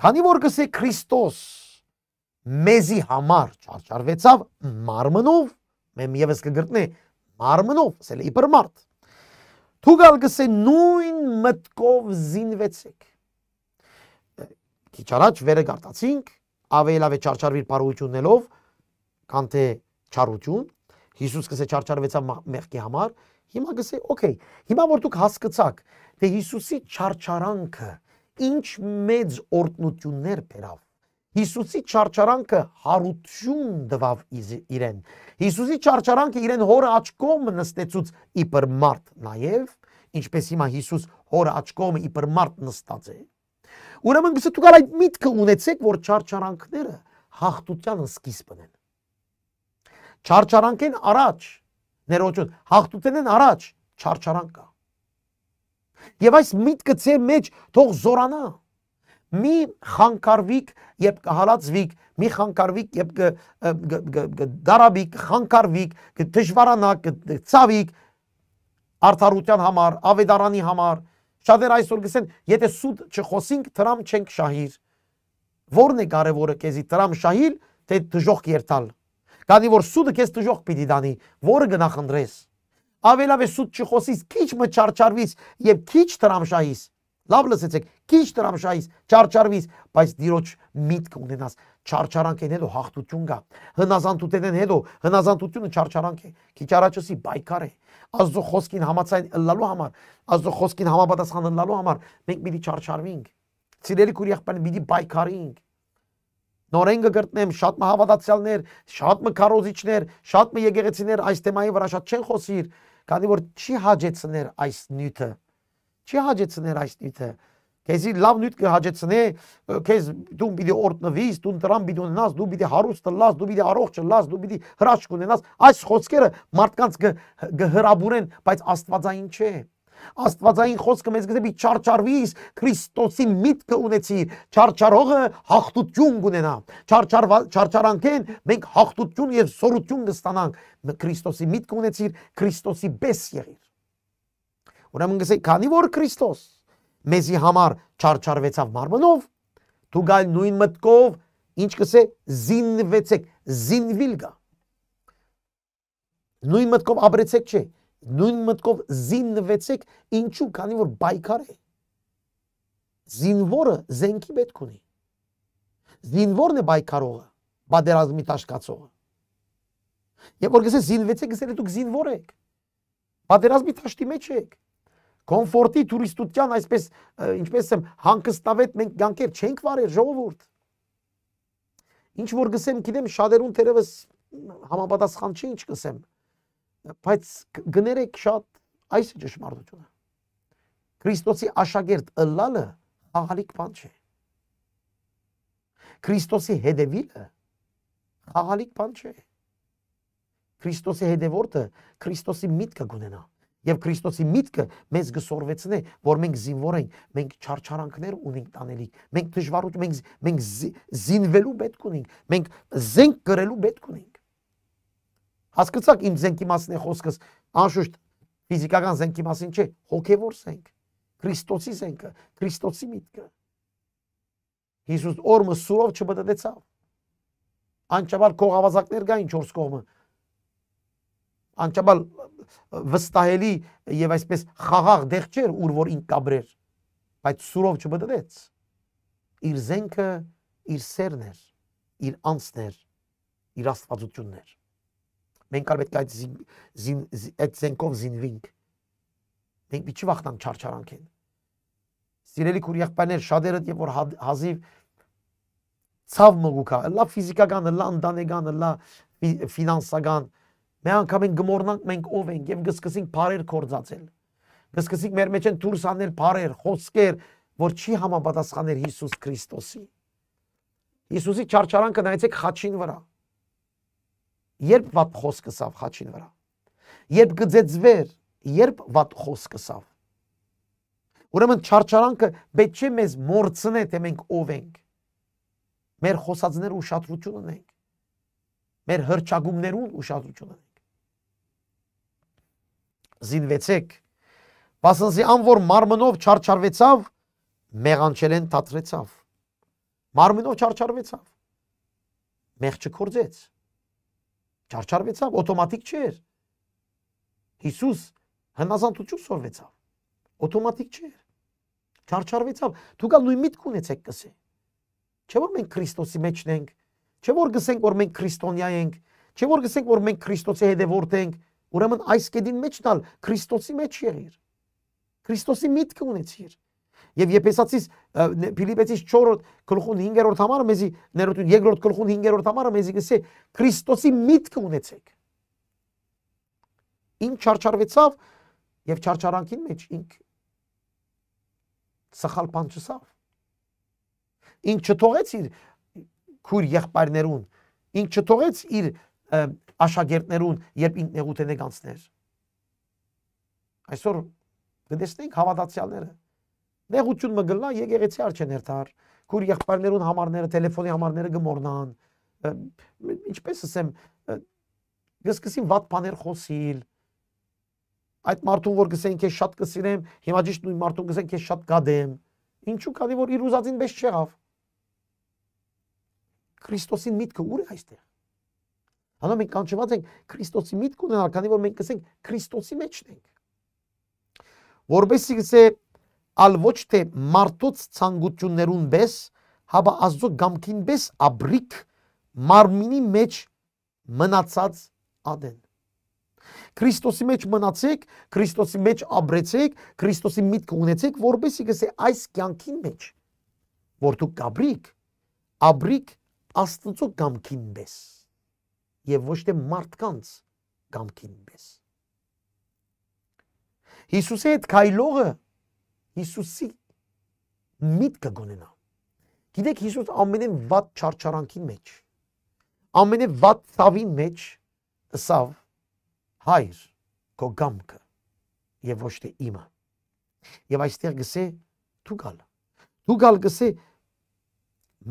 Քանի որ գսե Քրիստոս մեզի համար չարչարվեցավ մարմնով, մեմ եւս կգրտնե մարմնով, ասել է իբր մարդ։ Թուգալ գսե նույն մտքով զինվեցեք։ Քիչ առաջ վերը գարտացինք, ավելավ է չարչարվիր բարություններով, քան թե չարություն։ Հիսուս գսե չարչարվեցավ մեղքի համար, հիմա գսե, օքեյ, հիմա որ դուք հասկացաք, թե Հիսուսի չարչարանքը ինչ մեծ օրհնություններ բերավ։ Հիսուսի չարչարանքը հարություն տվավ իրեն։ Հիսուսի չարչարանքը իրեն հորը աջ կողմը նստեցուց իբր մարդ, նաև ինչպես հիմա Հիսուս հորը աջ կողմը իբր մարդ նստած է։ Ուրեմն գսե դուք այդ միտքը ունեցեք, որ չարչարանքները հաղթության սկիզբն են։ Չարչարանքեն առաջ, ներողություն, հաղթութենեն առաջ չարչարանք կա։ Եվ այս միտքը ձեր մեջ թող զորանա։ Մի խանգարվիկ, երբ կհալածվիկ, մի խանգարվիկ, երբ կդարաբիկ, խանգարվիկ, կդժվարանաք, կծավիկ, արդարության համար, ավետարանի համար, շատեր այսօր գսեն, եթե սուտ չխոսինք, տրամ չենք շահիր։ Որն է կարևորը քեզի տրամ շահիլ, թե դժոխք երթալ։ Քանի որ սուտը քեզ դժոխք պիտի դանի, որը գնախնդրես։ Ավելավ է սուտ չխոսիս, քիչ մը չարչարվիս եւ քիչ տրամ շահիս։ Լավ լսեցեք, քիչ տրամ շահիս, չարչարվիս, բայց դիրոջ միտք ունենաս, չարչարանքեն հետո հաղթություն կա։ Հնազանդութենեն հետո հնազանդությունը չարչարանք է։ Քիչ առաջսի բայկար է։ Աստծո խոսքին համաձայն ըլլալու համար, Աստծո խոսքին համապատասխան ըլլալու համար մենք պիտի չարչարվենք։ Սիրելի քույր եղբայրներ, պիտի բայկարենք։ Նորեն կգրտնեմ շատ մը հավատացյալներ, շատ մը քարոզիչներ, շատ մը եկեղեցիներ այս թեմայի վրա շատ չեն խոսիր, քանի որ չի հաջեցներ այս նյութը։ Չի հաջեցներ այս նյութը։ Քեզի լավ նյութ կհաջեցնե, քեզ դու պիտի օրտնվիս, դու տրամ պիտի ունենաս, դու պիտի հարուստ լաս, դու պիտի առողջ լաս, դու պիտի հրաշք ունենաս։ Այս խոսքերը մարդկանց կհրաբուրեն, բայց աստվածային չէ։ Աստվածային խոսքը մեզ գտե մի չարչարվիս, Քրիստոսի միտքը ունեցիր, չարչարողը հաղթություն կունենա, չարչարանքեն մենք հաղթություն եւ սորություն կստանանք, Քրիստոսի միտքը ունեցիր, Քրիստոսի պես եղիր։ Ուրեմն գսե, քանի որ Քրիստոս մեզի համար չարչարվեցավ մարմնով, դու գալ նույն մտքով, ինչ կսե, զինվեցեք, զինվիլ գա։ Նույն մտքով ապրեցեք չէ, նույն մտքով զինվեցեք, ինչու, քանի որ բայկար է։ Զինվորը զենքի պետք ունի։ Զինվորն է բայկարողը, բادرազմի տաշկացողը։ Եվ որ գսե զինվեցեք, գսել է դուք զինվոր եք։ Բادرազմի տաշտի մեջ եք։ Կոմֆորտի տուրիստության այսպես ինչպես եմ հանգստավետ մենք գանքեր չենք վարել ժողովուրդ։ Ինչ որ գսեմ, գիտեմ շատերուն թերևս համապատասխան չի ինչ գսեմ, բայց գներեք շատ այս է ճշմարտությունը։ Քրիստոսի աշակերտ ըլլալը խաղալիք բան չէ։ Քրիստոսի հետևիլը խաղալիք բան չէ։ Քրիստոսի հետևորդը Քրիստոսի միտքը կունենա։ Եվ Քրիստոսի միտքը մեզ գսորվեցնե, որ մենք զինվոր ենք, մենք չարչարանքներ ունենք տանելիք, մենք դժվարություն, մենք զինվելու պետք ունենք, մենք զենք կրելու պետք ունենք։ Հասկացաք իմ զենքի մասն է խոսքս, անշուշտ ֆիզիկական զենքի մասին չէ, հոգևոր զենք, Քրիստոսի զենքը, Քրիստոսի միտքը։ Հիսուս օրը սուրով չբդդեցավ։ Անչափալ կողավազակներ կային 4 կողմը։ Անչափալ վստահելի եւ այսպես խաղաղ դեղ չէր, ուր որ ինք կաբրեր, բայց սուրով չբդդեց։ Իր զենքը, իր սերն էր, իր անձն էր, իր աստվածությունն էր։ Մենք կարող պետք է այդ զենքով զինվենք։ Մենք մի չվախտանք չարչարանքեն։ Սիրելի քույր եղբայրներ, շատերը երբ որ հազիվ ցավ մգուկա, լա ֆիզիկական, լա ընտանեկան, լա ֆինանսական, մի անգամ ենք գմորնանք մենք ով ենք եւ գսկսենք բարեր կործածել։ Գսկսենք մեր մեջ են դուրս անել բարեր, խոսքեր, որ չի համապատասխաներ Հիսուս Քրիստոսի։ Հիսուսի չարչարանքը նայեցեք խաչին վրա։ Երբ վատ խոսք կսավ խաչին վրա։ Երբ գծեցվեր, երբ վատ խոսք կսավ։ Ուրեմն չարչարանքը պետք չէ մեզ մորցնե, թե մենք ով ենք։ Մեր խոսածները ուշադրություն ունենք։ Մեր հրճագումներուն ուշադրություն ունենք։ Զինվեցեք, Բասնսի ան որ մարմնով չարչարվեցավ, մեղանչել են թատրեցավ։ Մարմնով չարչարվեցավ, մեղ չքործեց, չարչարվեցավ, օտոմատիկ չէր։ Հիսուս հնազանդություն սորվեցավ, օտոմատիկ չէր, չարչարվեցավ, դու գալ նույն միտք ունեցեք կսե։ Չէ որ մենք Քրիստոսի մեջն ենք, չէ որ գսենք որ մենք քրիստոնյա ենք, չէ որ գսենք որ մենք Քրիստոսի հետևորդ ենք, ուրեմն այս կետին մեջ տալ Քրիստոսի մեջ եղիր, Քրիստոսի միտքը ունեցիր։ Եվ Եփեսացիս Փիլիպեցիս 4 գլխուն 5-րդ համարը մեզի ներոտուն 2-րդ գլխուն 5-րդ համարը մեզի գսե Քրիստոսի միտքը ունեցեք։ Ինք չարչարվեցավ եւ չարչարանքին մեջ ինք սխալ բան չսավ։ Ինք չթողեց իր քույր եղբայրներուն, ինք չթողեց իր աշակերտներուն, երբ ինք նեղութ է նեգանցներ։ Այսօր գտեսնենք հավատացյալները նեղություն մգլնա եկեղեցի արջ են հերթար, քույր եղբայրներուն համարները, տելեֆոնի համարները գմորնան, ինչպես ասեմ, գսկսին վատ բաներ խոսիլ, այդ մարդուն որ գսեն քեզ շատ կսիրեմ, հիմա ճիշտ նույն մարդուն գսեն քեզ շատ գադեմ, ինչու քանի որ իր ուզածին պես չեղավ։ Քրիստոսին միտքը ուր է այստեղ։ Հանա մենք կանչված ենք Քրիստոսի միտք ունենալ, քանի որ մենք գսենք Քրիստոսի մեջն ենք։ Որբեսի գսե ալ ոչ թե մարդոց ցանկություններուն պես, հաբա Աստծո գամքին պես աբրիկ մարմինի մեջ մնացած ադեն։ Քրիստոսի մեջ մնացեք, Քրիստոսի մեջ աբրեցեք, Քրիստոսի միտքը ունեցեք, որբեսի գսե այս կյանքին մեջ, որ դուք գաբրիկ, աբրիկ Աստծո գամքին պես եւ ոչ թե մարդկանց գամքին պես։ Հիսուսի հետ քայլողը Հիսուսի միտքը գոնենա։ Գիտեք Հիսուս ամենեն վատ չարչարանքի մեջ, ամենեն վատ ցավին մեջ ըսավ հայր քո գամքը եւ ոչ թե իմը։ Եվ այստեղ գսե դու գալ գսե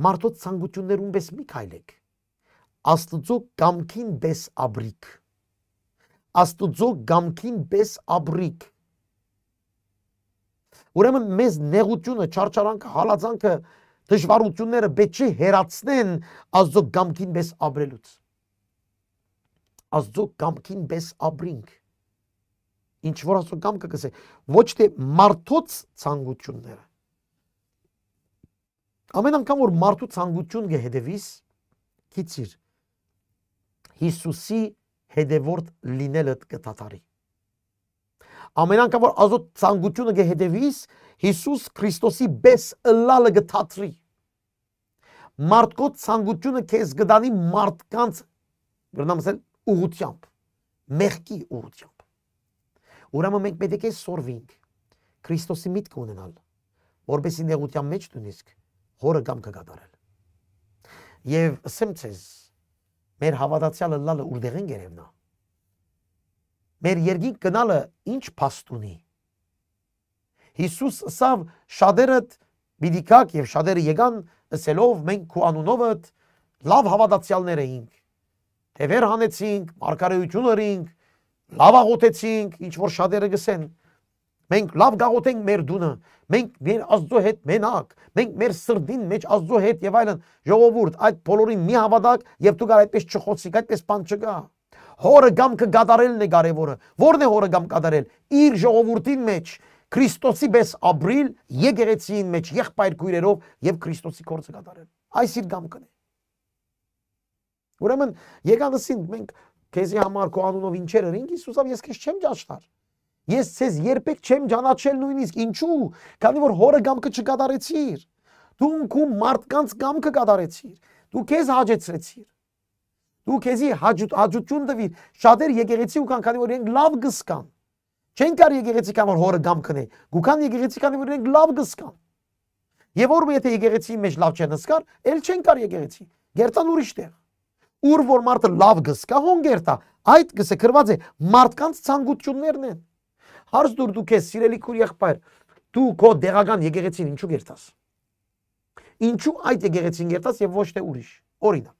մարդոց ցանկություններուն պես մի քայլեք։ Աստծո գամքին պես աբրիկ։ Աստծո գամքին պես աբրիկ։ Ուրեմն մեզ նեղությունը, չարչարանքը, հալածանքը, դժվարությունները պետք չէ հերացնեն Աստծո գամքին պես աբրելուց։ Աստծո գամքին պես աբրինք։ Ինչ որ Աստծո գամքը գսե, ոչ թե մարդոց ցանկությունները։ Ամեն անգամ որ մարդու ցանկություն գհետևիս, քիծիր Հիսուսի հետևորդ լինելը կդադարի։ Ամեն անգամ որ Աստծո ցանկությունը գհետևիս, Հիսուս Քրիստոսի պես ըլլալը գդատրի։ Մարդկոց ցանկությունը քեզ գդանի մարդկանց, բռնամ ասել ուղությամբ, մեղքի ուղությամբ։ Ուրեմն մենք պետք է սորվենք Քրիստոսի միտք ունենալ, որպեսզի նեղության մեջ դնենք հորը գամքը կատարել։ Եվ ասեմ ցեզ, մեր հավատացյալը լալը ուրդեղ են գերևնա։ Մեր երկինք գնալը ինչ փաստ ունի։ Հիսուս ասավ շատերը բիդիկակ եւ շատերը եկան ասելով մենք քո անունովդ լավ հավատացյալներ էինք։ Թևեր հանեցինք, մարգարեություն ըրինք, լավ աղոթեցինք, ինչ որ շատերը գսեն։ Մենք լավ գաղոթենք մեր դունը, մենք մեր Աստծո հետ մենակ, մենք մեր սրտին մեջ Աստծո հետ եւ այլն։ Ժողովուրդ, այդ բոլորին մի հավատակ եւ դուք այդպես չխոցիկ, այդպես բան չկա։ Հորը գամքը գադարելն է կարևորը։ Ո՞րն է հորը գամ գադարել։ Իր ժողովրդին մեջ Քրիստոսի պես ապրիլ, եկեղեցին մեջ եղբայր քույրերով եւ Քրիստոսի գործը գադարել։ Այս իր գամքն է։ Ուրեմն եկանասին մենք քեզի համար քո անունով ինչեր ըրինք, Հիսուսով ես քեզ չեմ ճաշտար։ Ես ցեզ երբեք չեմ ճանաչել նույնիսկ ինչու, քանի որ հորը գամքը չկատարեցիր։ Դու քու մարդկանց գամքը կատարեցիր։ Դու քեզ հաջեցրեցիր։ Դու քեզի հաջություն տվիր։ Շատեր եկեղեցի ու կան, քանի որ իրենք լավ գսկան։ Չեն կար եկեղեցի կան, որ հորը գամքն է։ Գուքան եկեղեցի կան, որ իրենք լավ գսկան։ Եվ որ եթե եկեղեցի մեջ լավ չեն հսկար, էլ չեն կար եկեղեցի։ Գերտան ուրիշ տեղ։ Ուր որ մարդը լավ գսկա, հոն գերտա։ Այդ գսը գրված է մարդկանց ցանկություններն են։ Հարց դու քեզ սիրելի քույր եղբայր, դու քո դեղական եկեղեցին ինչու գերտաս։ Ինչու այդ եկեղեցին գերտաս եւ ոչ թե ուրիշ։ Օրինակ։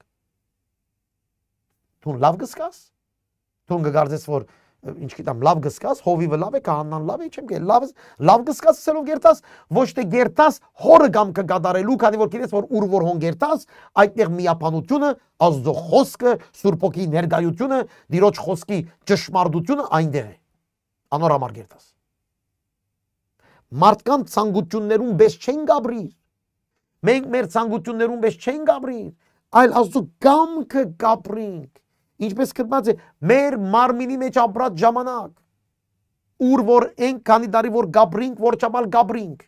Դու լավ գսկաս։ Դու գկարծես որ ինչ գիտեմ, լավ գսկաս, հովիվը լավ է, քահանան լավ է, չեմ գիտեմ, լավ գսկաս ասելով գերտաս, ոչ թե գերտաս հորը գամքը գադարելու, քանի որ գիտես որ ուր որ հոն գերտաս, այդտեղ միապանությունը, Աստծո խոսքը, Սուրբ Հոգի ներկայությունը, Տիրոջ խոսքի ճշմարտությունը այնտեղ է։ Անոր համար գերտաս։ Մարդկանց ցանկություններուն պես չեն գաբրի։ Մենք մեր ցանկություններուն պես չեն գաբրի, այլ Աստծո գամքը գաբրինք։ Ինչպես կրված է մեր մարմինի մեջ ապրած ժամանակ, ուր որ ենք քանի տարի որ գաբրինք, որ չափալ գաբրինք։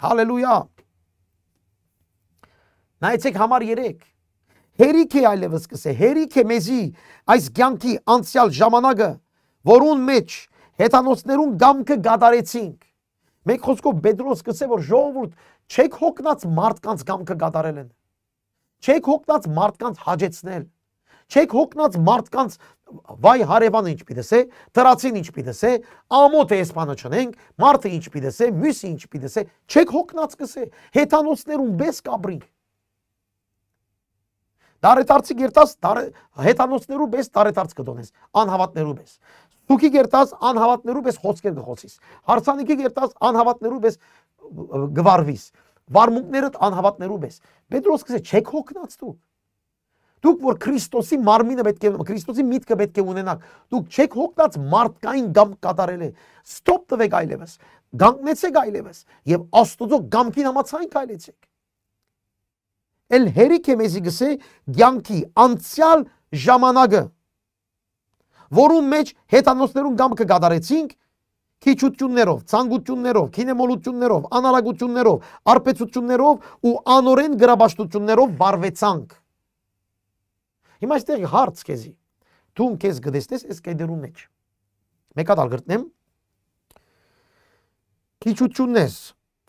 Հալելույա։ Նայեցեք համար 3։ Հերիք է այլևս կսե, հերիք է մեզի այս կյանքի անցյալ ժամանակը, որուն մեջ հեթանոսներուն գամքը գադարեցինք։ Մեկ խոսքով Պետրոս կսե որ ժողովուրդ չեք հոգնած մարդկանց գամքը գադարել են։ Չեք հոգնած մարդկանց հաջեցնել, չեք հոգնած մարդկանց վայ հարևանը ինչ պիտես է, տրացին ինչ պիտես է, ամոթ է էսպանը չնենք, մարդը ինչ պիտես է, մյուսը ինչ պիտես է, չեք հոգնած կսե, հեթանոսներուն բես կաբրինք։ Դարետարցի գերտաս հեթանոսներու բես դարետարց կդոնես, անհավատներու բես։ Սուքի գերտաս անհավատներու բես խոսքեր կխոսիս, հարցանիքի գերտաս անհավատներու բես գվարվիս, վարմունքներդ անհավատներու բես։ Պետրոս կսե չեք հոգնած դուք։ Դուք որ Քրիստոսի մարմինը պետք է, Քրիստոսի միտքը պետք է ունենաք, դուք չեք հոգնած մարդկային գամ կատարել է։ Ստոպ տվեք այլևս, գանգնեցեք այլևս եւ Աստծո գամքին համաձայն քայլեցեք։ Էլ հերիք է մեզի գսե կյանքի անցյալ ժամանակը, որում մեջ հեթանոսներուն գամքը գադարեցինք, քիչություններով, ցանկություններով, քինեմոլություններով, անարագություններով, արպեցություններով ու անորեն գրաբաշխություններով վարվեցանք։ Հիմա այստեղ հարց քեզի։ Դու քեզ գտեսնես այս կեդերու մեջ։ Մեկ հատ ալգրտնեմ։ Քիչություններ,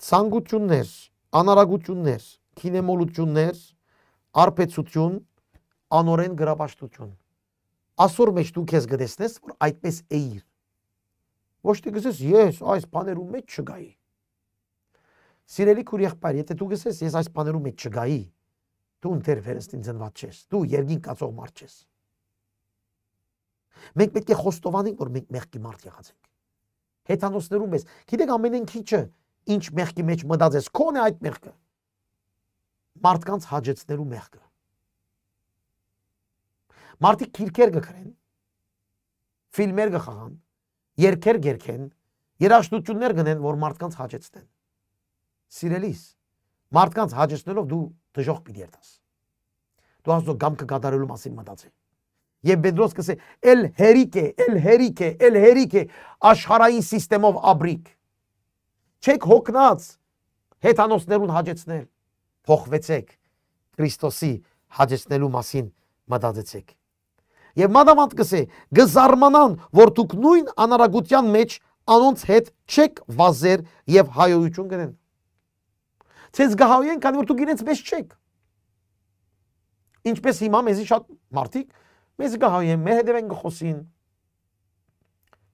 ցանկություններ, անարագություններ, քինեմոլություններ, արպեցություն, անորեն գրաբաշխություն։ Ասոր մեջ դու քեզ գտեսնես, որ այդպես էիր։ Ոչ թե գսես ես այս բաներում մեջ չգայի։ Սիրելի քույր եղբայր, եթե դու գսես ես այս բաներում մեջ չգայի, դու ընտեր վերստին ծնված չես, դու երկին կացող մարդ չես։ Մենք պետք է խոստովանենք, որ մենք մեղքի մարդ եղած ենք։ Հեթանոսներում ես, գիտեք ամենեն քիչը ինչ մեղքի մեջ մտած ես, քո՞ն է այդ մեղքը։ Մարդկանց հաջեցնելու մեղքը։ Մարդիկ քիրքեր գքրեն, ֆիլմեր գխաղան, երկեր գերքեն, երաժշտություններ գնեն, որ մարդկանց հաջեցնեն։ Սիրելիս, մարդկանց հաջեցնելով դու դժոխք պիտի երթաս։ Դու Աստծո գամքը կատարելու մասին մտածի։ Եվ Պետրոս կսե, էլ հերիք է աշխարհային սիստեմով աբրիկ։ Չեք հոգնած հեթանոսներուն հաջեցնել, փոխվեցեք Քրիստոսի հաջեցնելու մասին մտածեցեք։ Եվ մանավանդ կսե, գզարմանան, որ դուք նույն անարագության մեջ անոնց հետ չեք վազեր եւ հայոյություն գնեն։ Ցեզ գահոյեն, քանի որ դուք իրենց պես չեք։ Ինչպես հիմա մեզի շատ մարդիկ մեզ գահոյեն, մեր հետև են գխոսին,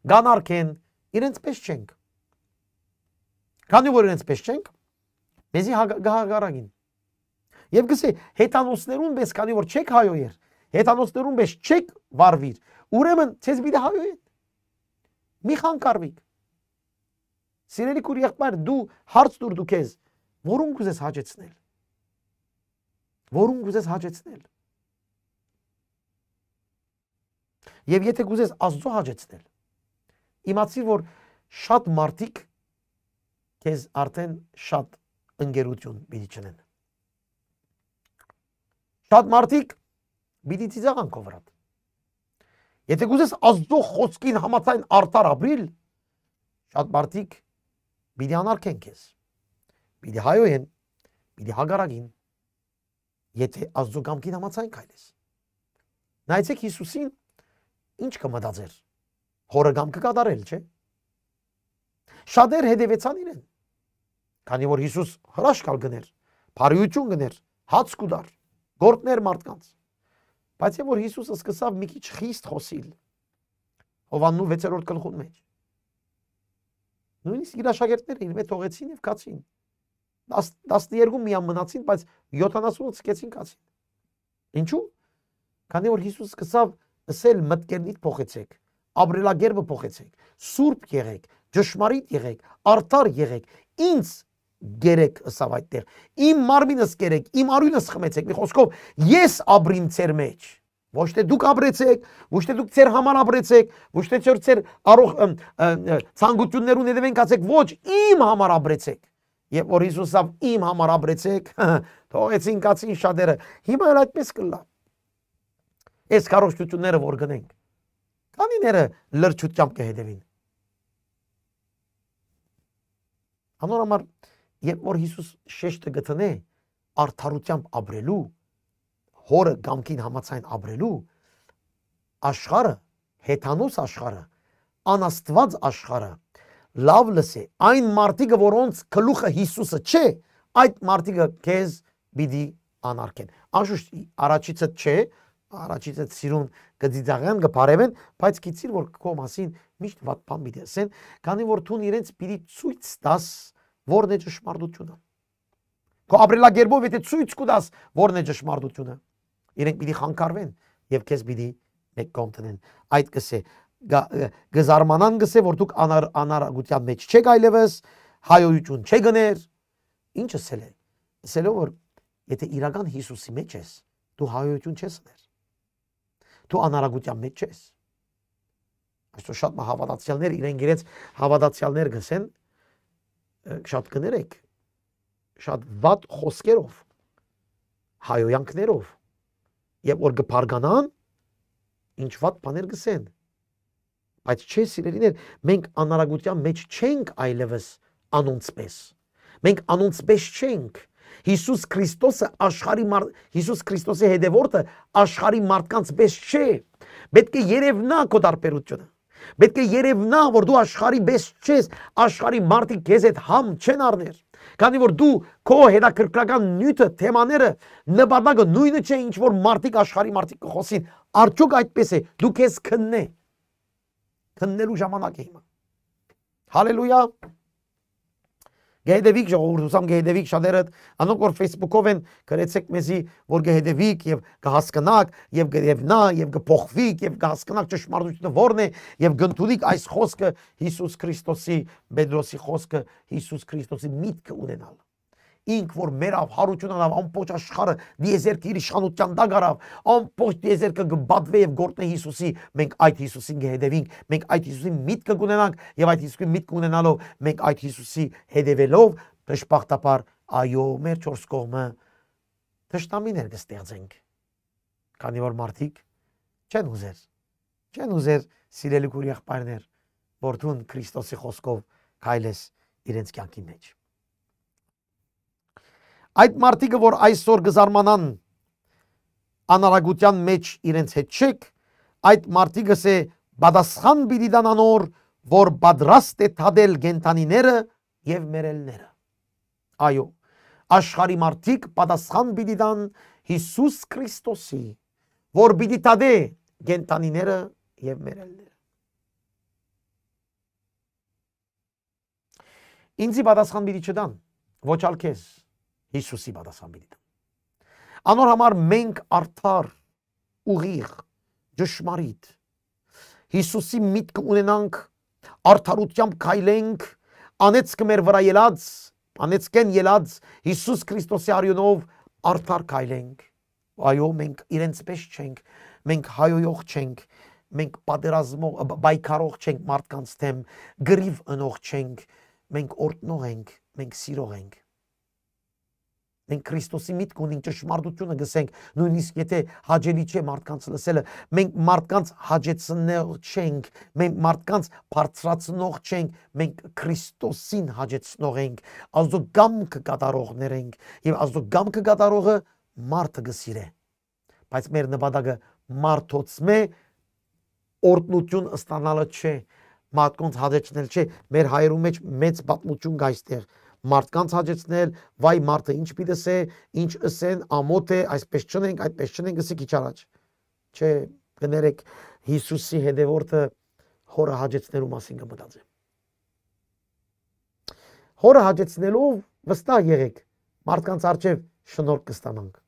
գանարքեն, իրենց պես չենք։ Քանի որ իրենց պես չենք, մեզի գահագարագին։ Եվ գսե, հեթանոսներուն պես, քանի որ չեք հայոյեր, հեթանոսներուն պես չեք վարվիր, ուրեմն ցեզ պիտի հայոյեն։ Մի խանգարվիք։ Սիրելի քույր եղբայր, դու հարց տուր դու քեզ, որուն կուզես հաջեցնել։ Որուն կուզես հաջեցնել։ Եվ եթե կուզես Աստծո հաջեցնել, իմացիր, որ շատ մարդիկ քեզ արդեն շատ ընկերություն պիտի չնեն։ Շատ մարդիկ պիտի ծիծաղան քո վրա։ Եթե կուզես Աստծո խոսքին համաձայն արդար ապրիլ, շատ մարդիկ պիտի անարգեն քեզ, պիտի հայոյեն, պիտի հագարագին, եթե Աստծո կամքին համաձայն քայլես։ Նայեցեք Հիսուսին, ինչ կմտածեր, հորը կամքը կատարել, չէ։ Շատեր հետևեցան իրեն, քանի որ Հիսուս հրաշքալ գներ, բարիություն գներ, հաց կուտար, գործներ մարդկանց։ Բայց եւ որ Հիսուսը սկսավ մի քիչ խիստ խոսիլ Հովաննու 6-րդ գլխուն մեջ։ Նույնիսկ իր աշակերտները իրեն թողեցին եւ կացին։ 12 միան մնացին, բայց 70-ը սկեցին կացին։ Ինչու՞։ Քանի որ Հիսուս սկսավ ասել մտքերնիդ փոխեցեք, ապրելակերպը փոխեցեք, սուրբ եղեք, ճշմարիտ եղեք, արդար եղեք, ինձ գերեք ըսավ այդտեղ, իմ մարմինս գերեք, իմ արյունս խմեցեք, մի խոսքով ես ապրիմ ձեր մեջ, ոչ թե դուք ապրեցեք, ոչ թե դուք ձեր համար ապրեցեք, ոչ թե ձեր առող ցանկություններուն հետևեն կացեք, ոչ իմ համար ապրեցեք, եւ որ Հիսուսով իմ համար ապրեցեք, թողեցին կացին շատերը, հիմա էլ այդպես կլա, այս քարոշչությունները որ գնենք, քանիները լրջությամբ կհետևին, անոր երբ որ Հիսուս շեշտը գտնե արդարությամբ ապրելու, հորը գամքին համաձայն ապրելու, աշխարհը, հեթանոս աշխարհը, անաստված աշխարհը, լավ լսե, այն մարդիկը, որոնց գլուխը Հիսուսը չէ, այդ մարդիկը քեզ պիտի անարգեն։ Անշուշտ առաջիցը չէ, առաջիցը սիրուն գծիծաղան գբարևեն, բայց գիտիր որ քո մասին միշտ վատ բան պիտի ասեն, քանի որ դու իրենց պիտի ցույց տաս որն է ճշմարտությունը։ Քո ապրելակերպով եթե ցույց կտաս որն է ճշմարտությունը, իրենք պիտի խանգարվեն եւ քեզ պիտի մեկ կողմ տնեն։ Այդ կսե գզարմանան գսե որ դուք անարագության մեջ չեք այլևս, հայոյություն չգներ, ինչ ասել է։ Ասելով որ եթե իրական Հիսուսի մեջ ես, դու հայոյություն չես ներ։ Դու անարագության մեջ ես։ Այսօր շատ հավատացյալներ իրենք իրենց հավատացյալներ գսեն շատ կներեք, շատ վատ խոսքերով, հայոյանքներով, եւ որ գփարգանան, ինչ վատ բաներ գսեն, բայց չէ սիրելիներ, մենք անարագության մեջ չենք այլևս անոնցպես, մենք անոնցպես չենք, Հիսուս Քրիստոսը Հիսուս Քրիստոսի հետևորդը աշխարհի մարդկանց պես չէ, պետք է երևնա քո տարբերությունը, պետք է երևնա որ դու աշխարհի պես չես, աշխարհի մարդիկ քեզ հետ համ չեն առներ, քանի որ դու քո հետաքրքրական նյութը, թեմաները, նպատակը նույնը չէ ինչ որ մարդիկ աշխարհի մարդիկ կխոսին, արդյոք այդպես է, դու քեզ քննելու ժամանակ է հիմա։ Հալելույա։ Գեհդեվիկ ժողովուրդությամբ գեհդեվիկ շատերը անոնք որ Facebook-ով են գրեցեք մեզի որ գեհդեվիկ եւ կհասկնակ եւ գերևնա եւ կփոխվիկ եւ կհասկնակ ճշմարտությունը որն է եւ գտնուլիկ այս խոսքը Հիսուս Քրիստոսի Պետրոսի խոսքը Հիսուս Քրիստոսի միտքը ունենալ ինք որ մերավ հարություն անավ ամբողջ աշխարհը դիեզերք իր իշխանության տակ արավ ամբողջ դիեզերքը կբատվի եւ գործնի Հիսուսի մենք այդ Հիսուսին կհետևենք մենք այդ Հիսուսի միտքը կունենանք եւ այդ Հիսուսի միտքը ունենալով մենք այդ Հիսուսի հետևելով դժբախտաբար այո մեր չորս կողմը թշնամիներ կստեղծենք քանի որ մարդիկ չեն ուզեր սիրելի քույր եղբայրներ որ դու Քրիստոսի խոսքով քայլես իրենց կյանքի մեջ Այդ մարդիկը, որ այսօր գզարմանան անարագության մեջ իրենց հետ չեք, այդ մարդիկը սե բադասխան պիտի տան անոր, որ պատրաստ է թադել գենտանիները եւ մերելները։ Այո, աշխարհի մարդիկ պատասխան պիտի տան Հիսուս Քրիստոսի, որ պիտի թադե գենտանիները եւ մերելները։ Ինձի պատասխան պիտի չտան, ոչ ալ քեզ Հիսուսի պատասխան պիտի տան։ Անոր համար մենք արդար, ուղիղ, ճշմարիտ, Հիսուսի միտքը ունենանք, արդարությամբ քայլենք, անեծքը մեր վրա ելած, անեծքեն ելած Հիսուս Քրիստոսի արյունով արդար քայլենք։ Այո, մենք իրենց պես չենք, մենք հայոյող չենք, մենք պատերազմող, բայկարող չենք մարդկանց դեմ, գրիվ ընող չենք, մենք օրտնող ենք, մենք սիրող ենք։ Մենք Քրիստոսի միտք ունենք ճշմարտությունը գսենք, նույնիսկ եթե հաջելի չէ մարդկանց լսելը, մենք մարդկանց հաջեցնող չենք, մենք մարդկանց բարձրացնող չենք, մենք Քրիստոսին հաջեցնող ենք, Աստծո կամքը կատարողներ ենք, եւ Աստծո կամքը կատարողը մարդը գսիրե։ Բայց մեր նպատակը մարդոցմե օրտնություն ստանալը չէ, մարդկանց հաջեցնել չէ, մեր հայերու մեջ մեծ պատմություն կա այստեղ։ Մարդկանց հաջեցնել, վայ մարդը ինչ պիտի ասե, ինչ ասեն, ամոթ է, այսպես չնենք, այդպես չնենք, ասի քիչ առաջ։ Չէ, կներեք Հիսուսի հետևորդը հորը հաջեցնելու մասին կմտածի։ Հորը հաջեցնելով վստահ եղեք, մարդկանց առջև շնորհք կստանանք։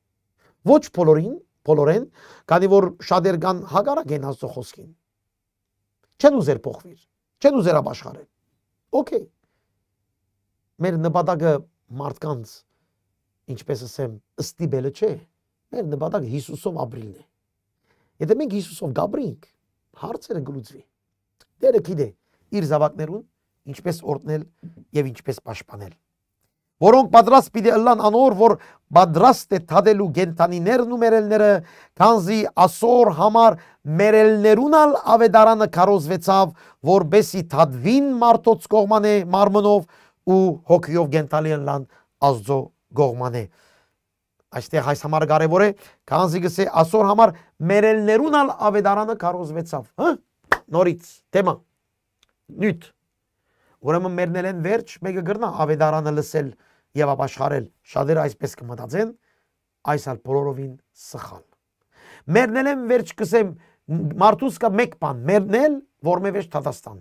Ոչ բոլորին, բոլորեն, քանի որ շատեր կան հակառակ են Աստծո խոսքին։ Չեն ուզեր փոխվիր, չեն ուզեր ապաշխարել։ Okay։ Մեր նպատակը մարդկանց, ինչպես ասեմ, ստիպելը չէ։ Մեր նպատակը Հիսուսով ապրիլն է։ Եթե մենք Հիսուսով գաբրինք, հարցերը գլուծվի։ Տերը գիտե իր զավակներուն ինչպես օրհնել եւ ինչպես պաշտպանել։ Որոնք պատրաստ պիտի ըլլան անոր, որ պատրաստ է թադելու գենտանիներն ու մերելները, քանզի ասոր համար մերելներունալ ավետարանը քարոզվեցավ, որբեսի թադվին մարդոց կողմանե մարմնով ու հոգիով գենտալի ըլլան Աստծո կողմանե։ Այստեղ այս համար կարևոր է, քանզի գսե ասոր համար մերելներունալ ավետարանը քարոզվեցավ։ Նորից թեմա։ Նյութ։ Ուրեմն մերնել են վերջ, մեկը գրնա ավետարանը լսել եւ ապաշխարել։ Շատերը այսպես կմտածեն, այս ալ բոլորովին սխալ։ Մերնել են վերջ կսեմ մարդուս կա մեկ բան, մերնել, որ մեվեջ Թատաստան։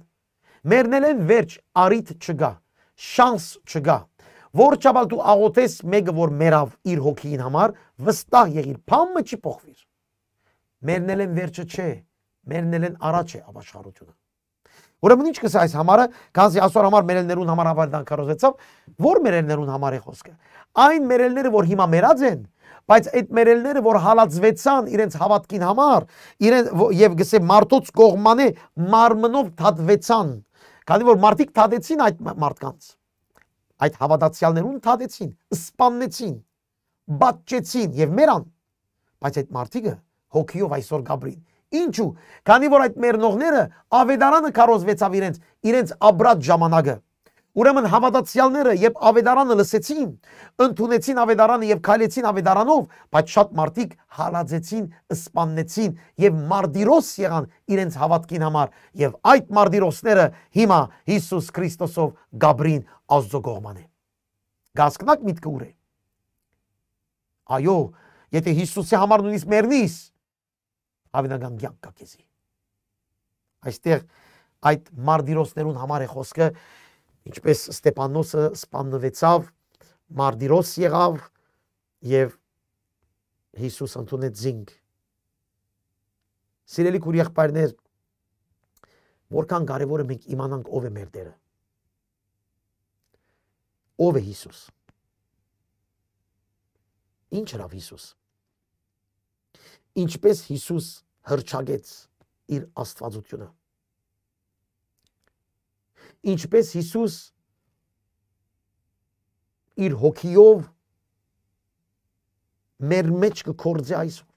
Մերնել են վերջ արիթ չգա, շանս չգա։ Որ չաբալ դու աղոթես մեկը որ մերավ իր հոգին համար, վստահ եղիր, փամը չի փոխվիր։ Մերնել են վերջը չէ, մերնել են առաջ է ապաշխարությունը։ Ուրեմն ինչ կսա այս համարը, քանզի ասոր համար մերելներուն համար ավարտան քարոզեցավ, որ մերելներուն համար է խոսքը։ Այն մերելները, որ հիմա մերած են, բայց այդ մերելները, որ հալածվեցան իրենց հավատքին համար, եւ գսե մարդոց կողմանե մարմնով թադվեցան, քանի որ մարդիկ թադեցին այդ մարդկանց։ Այդ հավատացյալներուն թադեցին, սպաննեցին, բաճեցին եւ մերան, բայց այդ մարդիկը հոգիով այսօր գաբրին։ Ինչու, քանի որ այդ մերնողները ավետարանը քարոզվեցավ իրենց ապրած ժամանակը։ Ուրեմն հավատացյալները երբ ավետարանը լսեցին, ընդունեցին ավետարանը եւ քայլեցին ավետարանով, բայց շատ մարդիկ հալածեցին, սպաննեցին եւ մարտիրոս եղան իրենց հավատքին համար եւ այդ մարտիրոսները հիմա Հիսուս Քրիստոսով գաբրին Աստծո կողմանե։ Գասկնակ միտքը ուր է։ Այո, եթե Հիսուսի համար նույնիսկ մեռնիս, ավետական կյանք կա քեզի։ Այստեղ այդ մարտիրոսներուն համար է խոսքը, ինչպես Ստեփանոսը սպանվեցավ, մարտիրոս եղավ եւ Հիսուս ընդունեց զինք։ Սիրելի քույր եղբայրներ, որքան կարևոր է մենք իմանանք ով է մեր Տերը։ Ով է Հիսուս։ Ինչ էր Հիսուս։ Ինչպես Հիսուս հրճագեց իր աստվածությունը։ Ինչպես Հիսուս իր հոգիով մեր մեջ կկործե այսօր։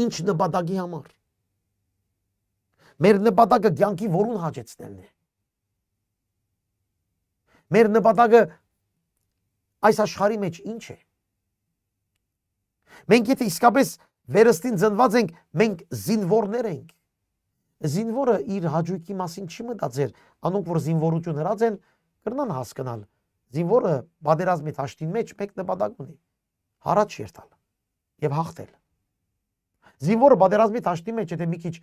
Ինչ նպատակի համար։ Մեր նպատակը կյանքի որուն հաճեցնելն է։ Մեր նպատակը այս աշխարհի մեջ ինչ է։ Մենք եթե իսկապես վերստին ծնված ենք, մենք զինվորներ ենք։ Զինվորը իր հաճույքի մասին չի մտածեր, անոնք որ զինվորություն հրած են, կրնան հասկանալ։ Զինվորը պատերազմի դաշտին մեջ մեկ նպատակ ունի՝ հարաճ երթալ եւ հաղթել։ Զինվորը պատերազմի դաշտի մեջ եթե մի քիչ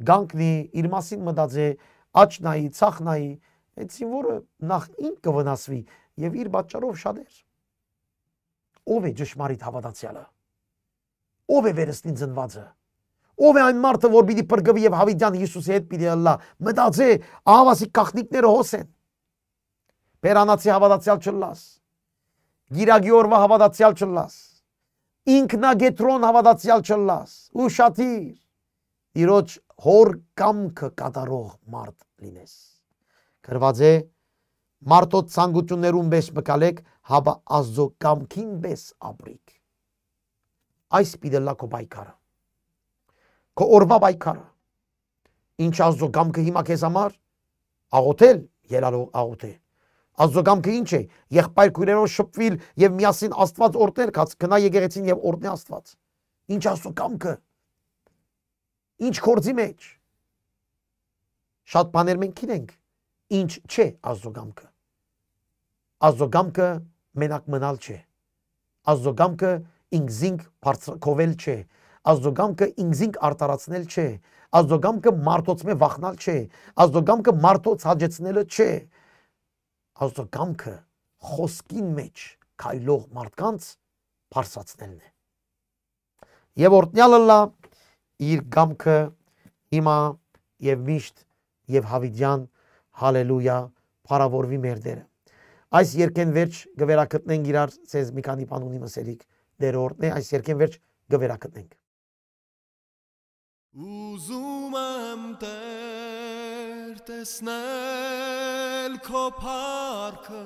գանկնի, իր մասին մտածե, աչ նայի, ցախ նայի, այդ զինվորը նախ ինք կվնասվի եւ իր պատճառով շատեր։ Ով է ճշմարիտ հավատացյալը։ Ով է վերստին ծնվածը։ Ով է այն մարդը, որ պիտի փրկվի եւ հավիտյան Հիսուսի հետ պիտի ըլլա։ Մտածե, ահավասիկ կախնիկները հոսեն։ Պերանացի հավատացյալ չլաս։ Գիրագիորվա հավատացյալ չլաս։ Ինքնագետրոն հավատացյալ չլաս։ Ուշադիր։ Իրոջ հոր կամքը կատարող մարդ լինես։ Գրված է մարդոց ցանկություններուն պես մկալեք, հաբա Աստծո կամքին պես ապրիկ։ Այս պիտի լա քո պայքարը։ Քո օրվա պայքարը։ Ինչ Աստծո կամքը հիմա քեզ համար աղոթել, ելալով աղոթե։ Աստծո կամքը ինչ է։ Եղբայր քույրերով շփվել եւ միասին Աստված օրհնել, գնա եկեղեցին եւ օրհնի Աստված։ Ինչ Աստծո կամքը։ Ինչ կորձի մեջ։ Շատ բաներ մենք գիտենք։ Ինչ չէ Աստծո կամքը։ Աստծո կամքը մենակ մնալ չէ։ Աստծո կամքը ինքզինք բարձրակովել չէ։ Աստծո կամքը ինքզինք արտարացնել չէ։ Աստծո կամքը մարդոց մե վախնալ չէ։ Աստծո կամքը մարդոց հաջեցնելը չէ։ Աստծո կամքը խոսքին մեջ քայլող մարդկանց բարձրացնելն է։ Եվ օրտնյալը լա իր գամքը հիմա եւ միշտ եւ հավիդյան հալելույա փառավորվի մեր Տերը։ Այս երկեն վերջ գվերակտնենք իրար ցեզ մի քանի բան ունի մսելիք Տերը օրտնե այս երկեն վերջ գվերակտնենք։ Ուզում եմ Տեր տեսնել քո փառքը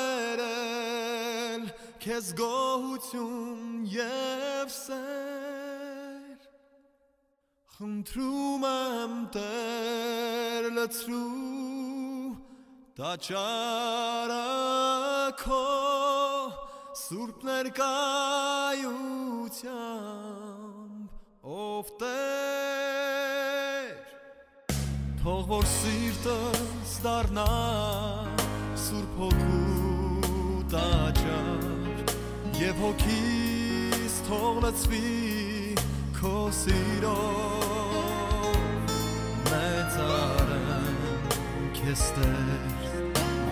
զոհաբերել քեզ գոհություն եւ սեր խնդրում եմ Տեր լցրու տաճարը քո սուրբ ներկայությամբ ով Տեր թող որ սիրտս դառնա Սուրբ հոգու տաճար եւ հոգիս թող լցվի քո սիրով մեծարեմ քեզ Տեր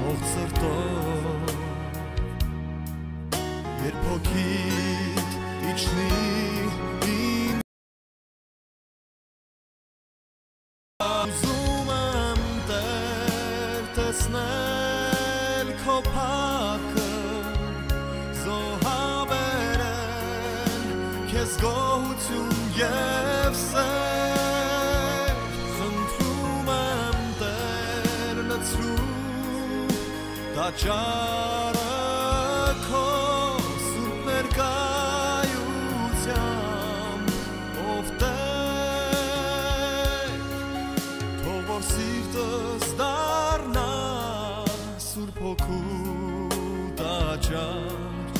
ողջ սրտով երբ հոգիդ իջնի իմ ուզում եմ Տեր տեսնել քո փառքը զոհաբերել քեզ գոհություն եւ սեր խնդրում եմ Տեր լցրու տաճարը քո սուրբ ներկայությամբ ով Տեր թող որ սիրտս դառնա Սուրբ հոգու տաճար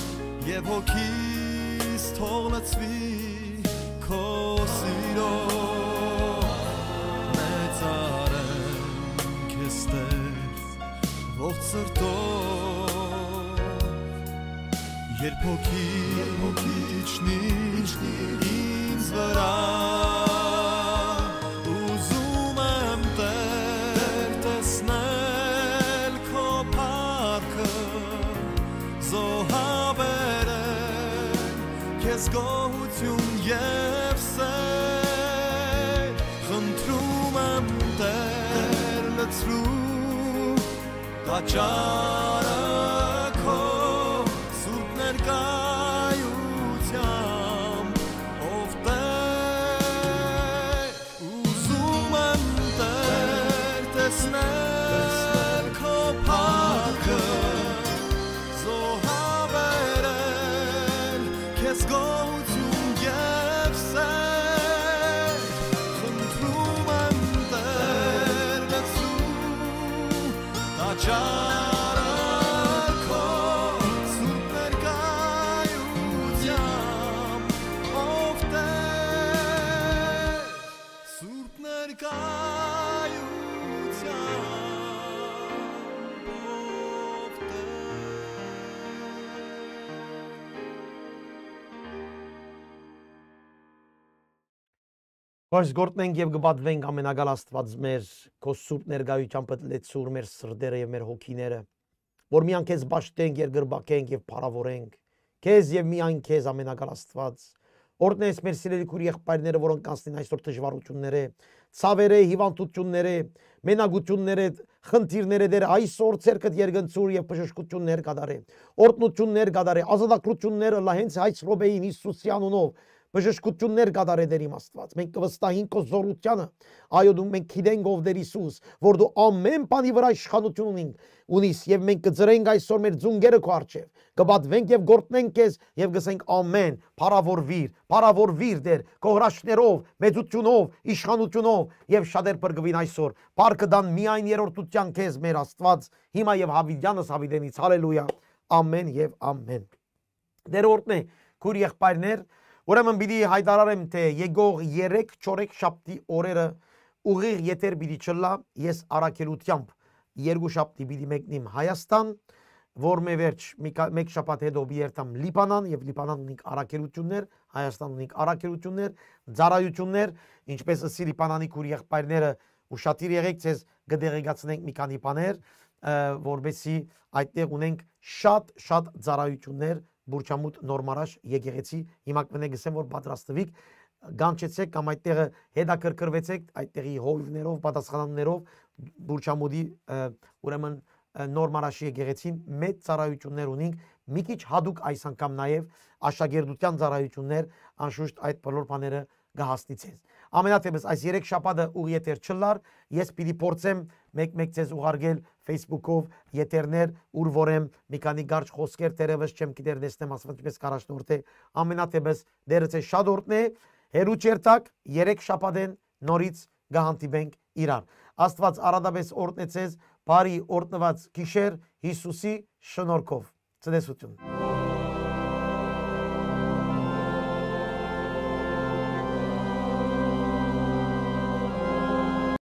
եւ հոգիս թող լցվի քո սիրով մեծարեմ քեզ Տեր ողջ սրտով երբ հոգի իջնի ինձ վրա ուզում եմ Տեր տեսնել քո փառքը զոհաբերել քեզ գոհություն եւ սեր խնդրում եմ Տեր լցրու տաճարը քո սուրբ ներկայությամբ ով Տեր ուզում եմ Տեր տեսնել քո փառքը զոհաբերել քեզ գոհություն եւ սեր խնդրում եմ Տեր լցրու տաճարը քո սուրբ ներկայությամբ ով Տեր սուրբ ներկայությամբ ով Որս գործնենք եւ գբադվենք ամենագալ Աստված մեր քո սուրբ ներկայությամբ լեցուր մեր սրտերը եւ մեր հոգիները որ միան քեզ բաշտենք երգրբակենք եւ փառավորենք քեզ եւ միայն քեզ ամենագալ Աստված օրտնես մեր սիրելի քույր եղբայրները որոնք կանցնին այսօր դժվարությունները ցավերը հիվանդությունները մենագությունները խնդիրները դեր այսօր ցերկդ երգնցուր եւ բժշկություններ կդարե օրտնություններ կդարե ազատագրությունները լա հենց այս ռոբեին Հիսուսի անունով բժշկություններ կդարե դեր իմ Աստված մենք կվստահենք քո զորությանը այո դու մենք գիտենք ով դեր Հիսուս որ դու ամեն բանի վրա իշխանություն ունիս եւ մենք կծրենք այսօր մեր ձունգերը քո առջև կբադվենք եւ գործնենք քեզ եւ գսենք ամեն փառավորվիր դեր քո հրաշքներով մեծությունով իշխանությունով եւ շատեր բրգվին այսօր բարգը դան միայն երրորդության քեզ մեր Աստված հիմա եւ հավիդյանս հավիդենից հալելույա ամեն եւ ամեն դեր օրտնե քույր եղբայրներ Ուրեմն պիտի հայտարարեմ թե եկող 3-4 շաբթի օրերը ուղիղ եթեր պիտի չլա ես առաքելությամբ երկու շաբթի պիտի մեկնիմ Հայաստան որ մե վերջ մեկ շաբաթ հետո բիերտամ Լիբանան եւ Լիբանան ունենք առաքելություններ Հայաստան ունենք առաքելություններ ծառայություններ ինչպես ասի Լիբանանի քույր եղբայրները ուշադիր եղեք ցեզ կդեղեկացնենք մի քանի բաներ որբեսի այդտեղ ունենք շատ ծառայություններ Բուրչամուտ նորմարաշ եկեղեցի հիմա կգսեմ որ պատրաստվիկ գանչեցեք կամ այդտեղը հետաքրքրվեցեք այդտեղի հովիվներով պատասխանաններով Բուրչամուտի ուրեմն նորմարաշի եկեղեցին մեծ ծառայություններ ունենք մի քիչ հadouk այս անգամ նաև աշակերտության ծառայություններ անշուշտ այդ բոլոր բաները գահասնիցես ամենաթեպս այս 3 շաբաթը ուղի եթեր չլար ես պիտի փորձեմ մեկ ցեզ ուղարկել Facebook-ով եթերներ ուր որեմ մի քանի կարճ խոսքեր դերևս չեմ գիտեր դեսնեմ ասված ինչպես կարաշնորդ է ամենաթեպս դերը ցե շատ օրտն է հերու չերտակ 3 շաբաթեն նորից գահանտիբենք իրար Աստված արադաբես օրտնեցես բարի օրտնված գիշեր Հիսուսի շնորհքով ցտեսություն